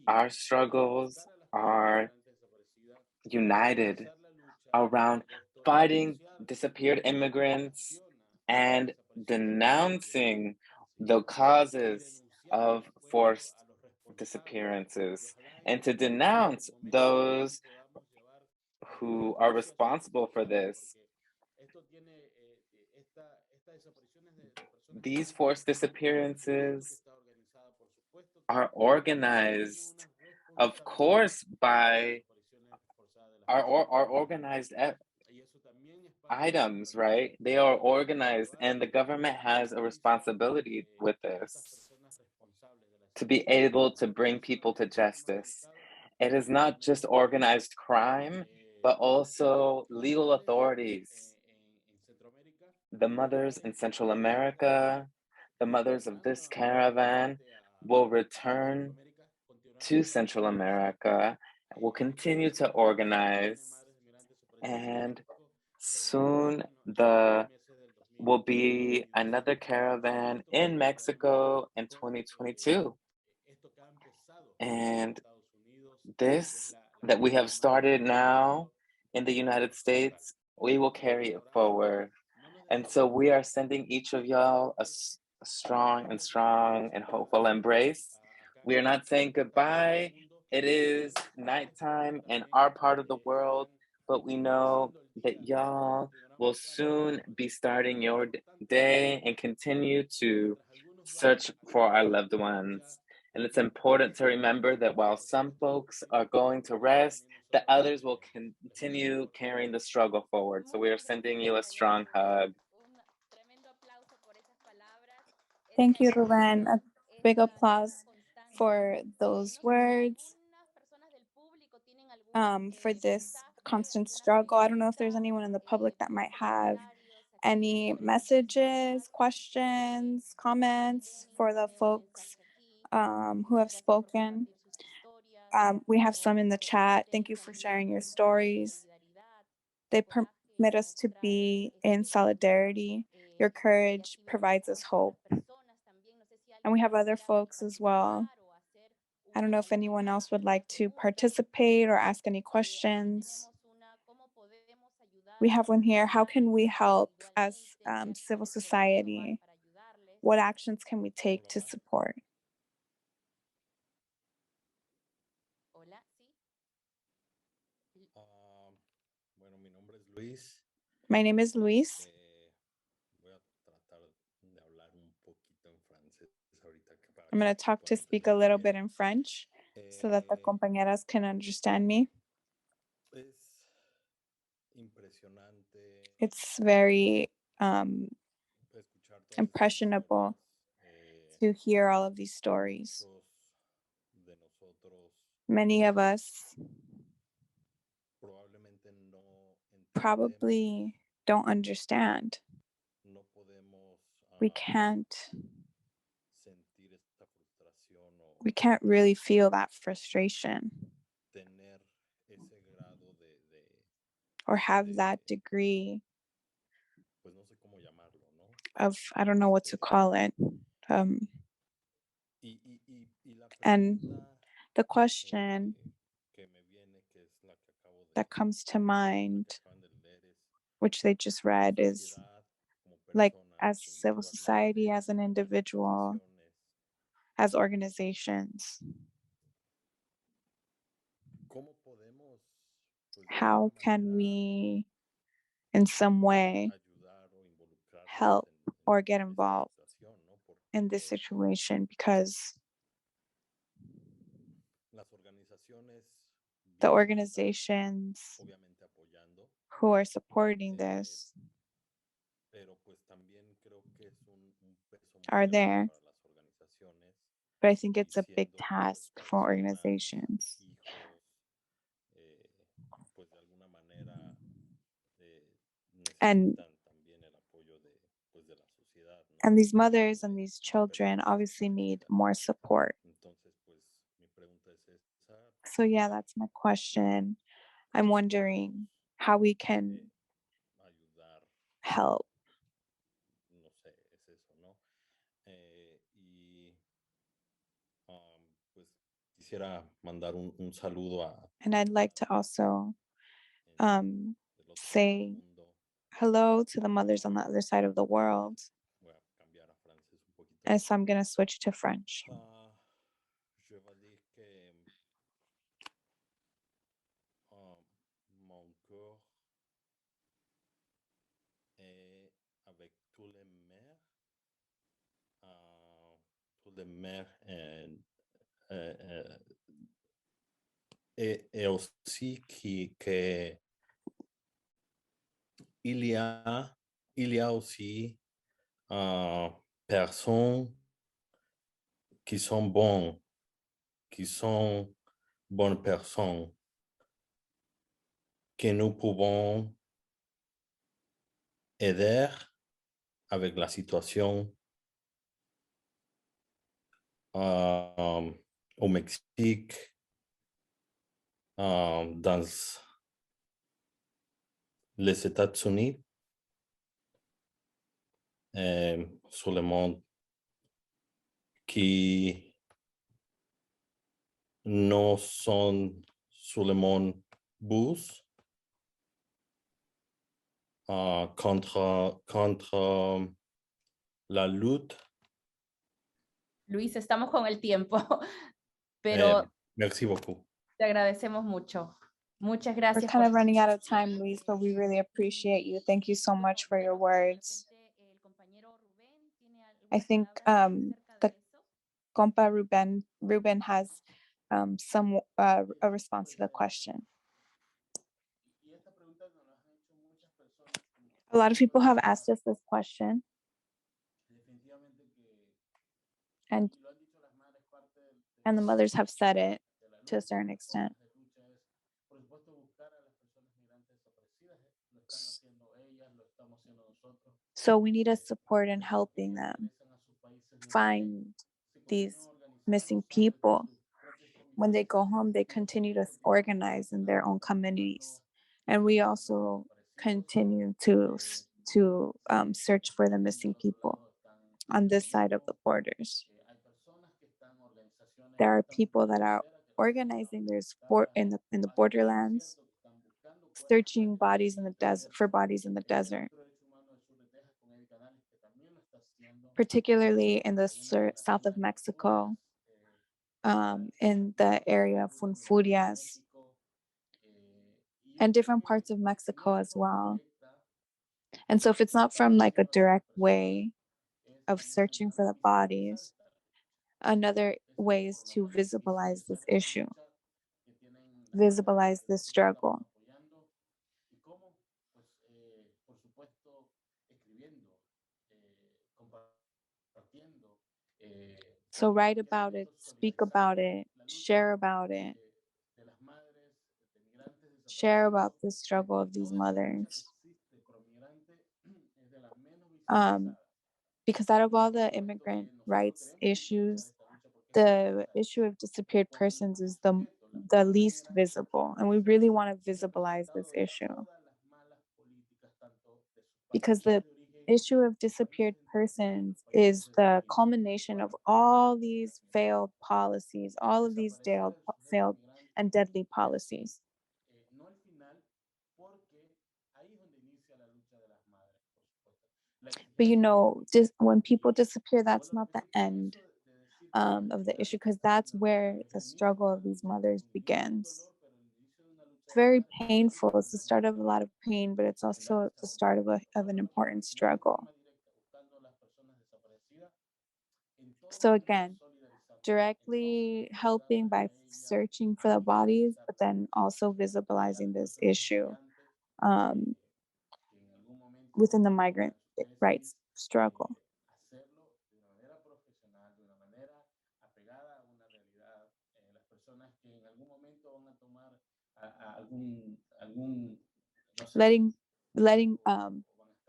Our struggles are united around fighting disappeared immigrants and denouncing the causes of forced disappearances, and to denounce those who are responsible for this. These forced disappearances are organized, of course, by our organized items, right? They are organized, and the government has a responsibility with this to be able to bring people to justice. It is not just organized crime, but also legal authorities. The mothers in Central America, the mothers of this caravan will return to Central America, will continue to organize, and soon will be another caravan in Mexico in 2022. And this that we have started now in the United States, we will carry it forward. And so we are sending each of y'all a strong and hopeful embrace. We are not saying goodbye. It is nighttime in our part of the world, but we know that y'all will soon be starting your day and continue to search for our loved ones. And it's important to remember that while some folks are going to rest, the others will continue carrying the struggle forward. So we are sending you a strong hug. Thank you, Ruben. A big applause for those words, for this constant struggle. I don't know if there's anyone in the public that might have any messages, questions, comments for the folks who have spoken. We have some in the chat. Thank you for sharing your stories. They permit us to be in solidarity. Your courage provides us hope. And we have other folks as well. I don't know if anyone else would like to participate or ask any questions. We have one here. How can we help as civil society? What actions can we take to support? Bueno, mi nombre es Luis. My name is Luis. Voy a tratar de hablar un poquito en francés ahorita para I'm going to talk to puedan speak a little entender bit bien. in French so that the compañeras can understand me. Es impresionante It's very escuchar todas estas impressionable historias. to hear all of these stories. Muchos de nosotros Many of us probablemente no entendemos, probably don't understand. no podemos We can't sentir esta frustración o we can't really feel that frustration tener ese grado de or have that degree pues no sé cómo llamarlo, ¿no? of, I don't know what to call it. Y la And pregunta the question que me viene, que es la que acabo de, that comes to la mind, que acaban de leer, es which they just read, is sociedad como like personas as civil society, as an individual, organizaciones, as organizations, ¿cómo podemos pues, de how alguna can manera we in some way ayudar o involucrarnos help or get esta involved situación, ¿no? in this Porque situation? Because las organizaciones the bien están organizations obviamente apoyando, who are supporting this pero pues también creo que es un peso muy are grande there, para las organizaciones, but I think it's a big diciendo que task estas for personas, organizations. hijos, pues de alguna manera And necesitan también el apoyo de, pues de la sociedad, ¿no? and these mothers De and these las children personas obviously que need necesitan. more support. Entonces, pues mi pregunta es esa. So yeah, that's my question. I'm ¿Cómo wondering how we can podemos ayudar? help. No sé, es eso, ¿no? Y pues quisiera mandar un saludo a And I'd like to also del otro lado say del mundo. hello to the mothers on the other side of the world. Voy a cambiar a francés un poquito. And so I'm going to switch to French. Je vais dire que mon cœur est avec tous les mères et aussi que il y a aussi personnes qui sont bonnes, qui sont bonnes personnes, que nous pouvons aider avec la situation au Mexique, dans les États-Unis, sur le monde, qui ne sont Suleiman Bus contre la lutte. Luis, estamos con el tiempo, pero Merci beaucoup. te agradecemos mucho. Muchas We're gracias. kind of running out of time, Luis, but we really appreciate you. Thank you so much for your words. I think the compa Ruben has a response to the question. A lot of people have asked us this question. And the mothers have said it to a certain extent. So we need a support in helping them find these missing people. When they go home, they continue to organize in their own communities. And we also continue to search for the missing people on this side of the borders. There are people that are organizing their sport in the borderlands, searching bodies in the desert for bodies in the desert, particularly in the south of Mexico, in the area of Funfurias, and different parts of Mexico as well. And so if it's not from like a direct way of searching for the bodies, another way is to visibilize this issue, visibilize this struggle. So write about it, speak about it, share about it. Share about the struggle of these mothers. Because out of all the immigrant rights issues, the issue of disappeared persons is the least visible. And we really want to visibilize this issue. Because the issue of disappeared persons is the culmination of all these failed policies, all of these failed and deadly policies. But you know, just when people disappear, that's not the end of the issue, because that's where the struggle of these mothers begins. It's very painful. It's the start of a lot of pain, but it's also the start of an important struggle. So again, directly helping by searching for the bodies, but then also visibilizing this issue within the migrant rights struggle. Letting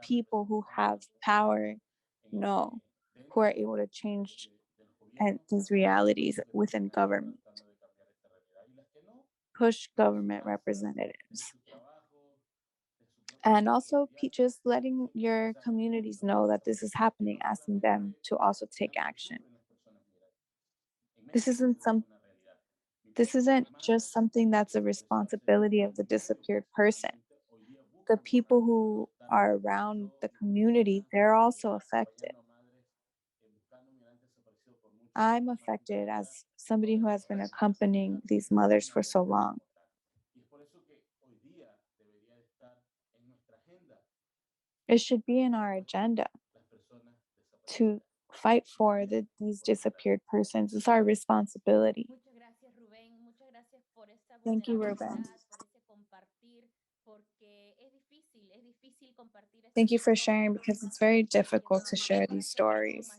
people who have power know, who are able to change these realities within government. Push government representatives. And also just letting your communities know that this is happening, asking them to also take action. This isn't just something that's a responsibility of the disappeared person. The people who are around the community, they're also affected. I'm affected as somebody who has been accompanying these mothers for so long. It should be in our agenda to fight for these disappeared persons. It's our responsibility. Thank you, Ruben. Thank you for sharing, because it's very difficult to share these stories.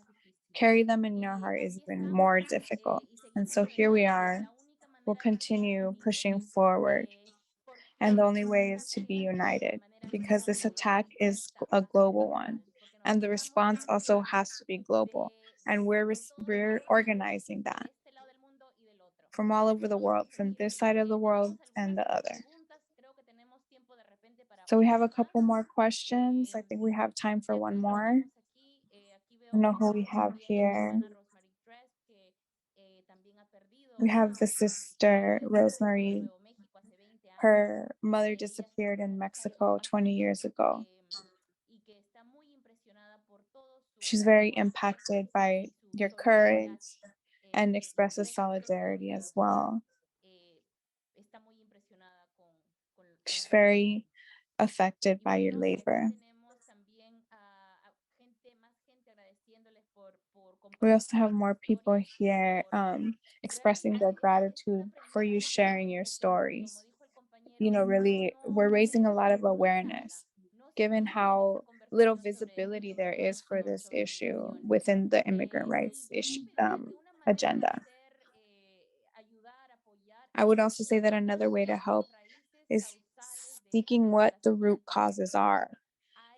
Carry them in your heart is even more difficult. And so here we are. We'll continue pushing forward. And the only way is to be united, because this attack is a global one. And the response also has to be global. And we're organizing that from all over the world, from this side of the world and the other. So we have a couple more questions. I think we have time for one more. I don't know who we have here. We have the sister Rosemary Her mother disappeared in Mexico 20 years ago. She's very impacted by your courage and expresses solidarity as well. She's very affected by your labor. We also have more people here expressing their gratitude for you sharing your stories. You know, really, we're raising a lot of awareness, given how little visibility there is for this issue within the immigrant rights issue, agenda. I would also say that another way to help is seeking what the root causes are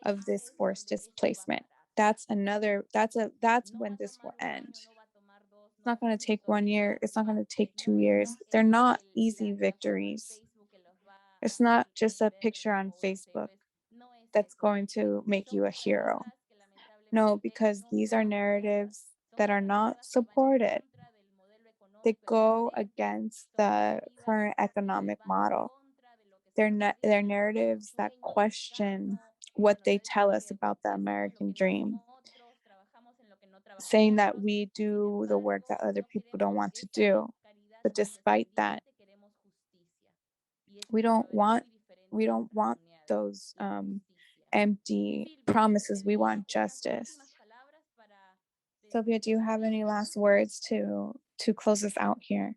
of this forced displacement. That's when this will end. It's not going to take 1 year. It's not going to take 2 years. They're not easy victories. It's not just a picture on Facebook that's going to make you a hero. No, because these are narratives that are not supported. They go against the current economic model. They're narratives that question what they tell us about the American dream, saying that we do the work that other people don't want to do. But despite that, we don't want those empty promises. We want justice. Sylvia, do you have any last words to close us out here?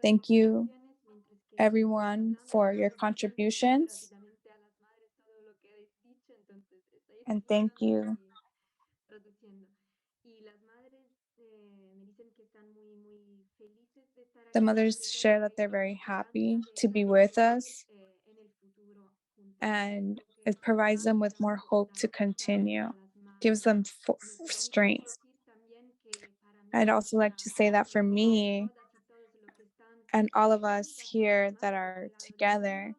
Thank you, everyone, for your contributions. And thank you. The mothers share that they're very happy to be with us, and it provides them with more hope to continue, gives them strength. I'd also like to say that for me and all of us here that are together,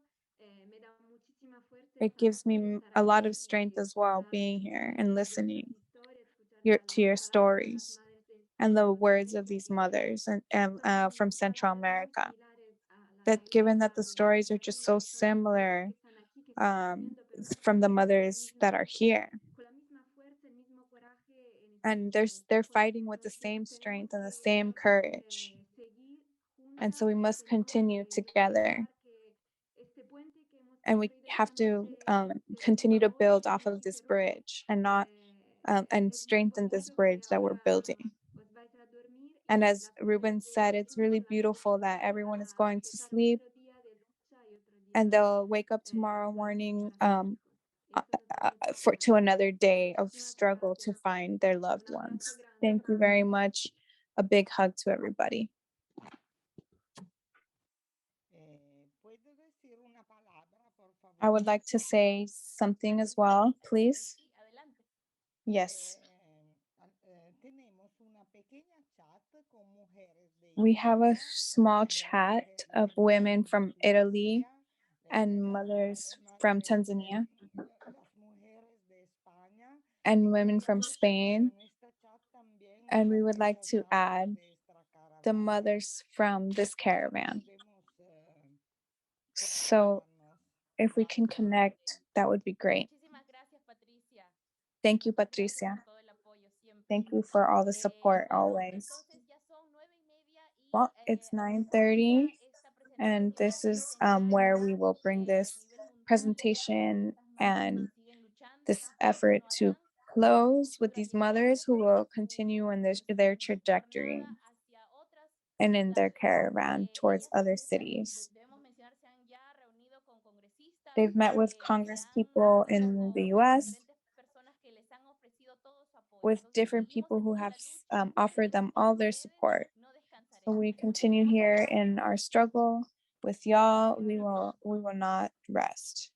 it gives me a lot of strength as well, being here and listening to your stories and the words of these mothers and from Central America. That given that the stories are just so similar from the mothers that are here, and they're fighting with the same strength and the same courage, and so we must continue together, and we have to continue to build off of this bridge and not and strengthen this bridge that we're building. And as Ruben said, it's really beautiful that everyone is going to sleep and they'll wake up tomorrow morning to another day of struggle to find their loved ones. Thank you very much. A big hug to everybody. I would like to say something as well, please. Yes. We have a small chat of women from Italy and mothers from Tanzania and women from Spain. And we would like to add the mothers from this caravan. So if we can connect, that would be great. Thank you, Patricia. Thank you for all the support always. Well, it's 9:30, and this is where we will bring this presentation and this effort to close with these mothers who will continue in their trajectory and in their caravan towards other cities. They've met with Congress people in the US, with different people who have offered them all their support. So we continue here in our struggle with y'all. We will not rest.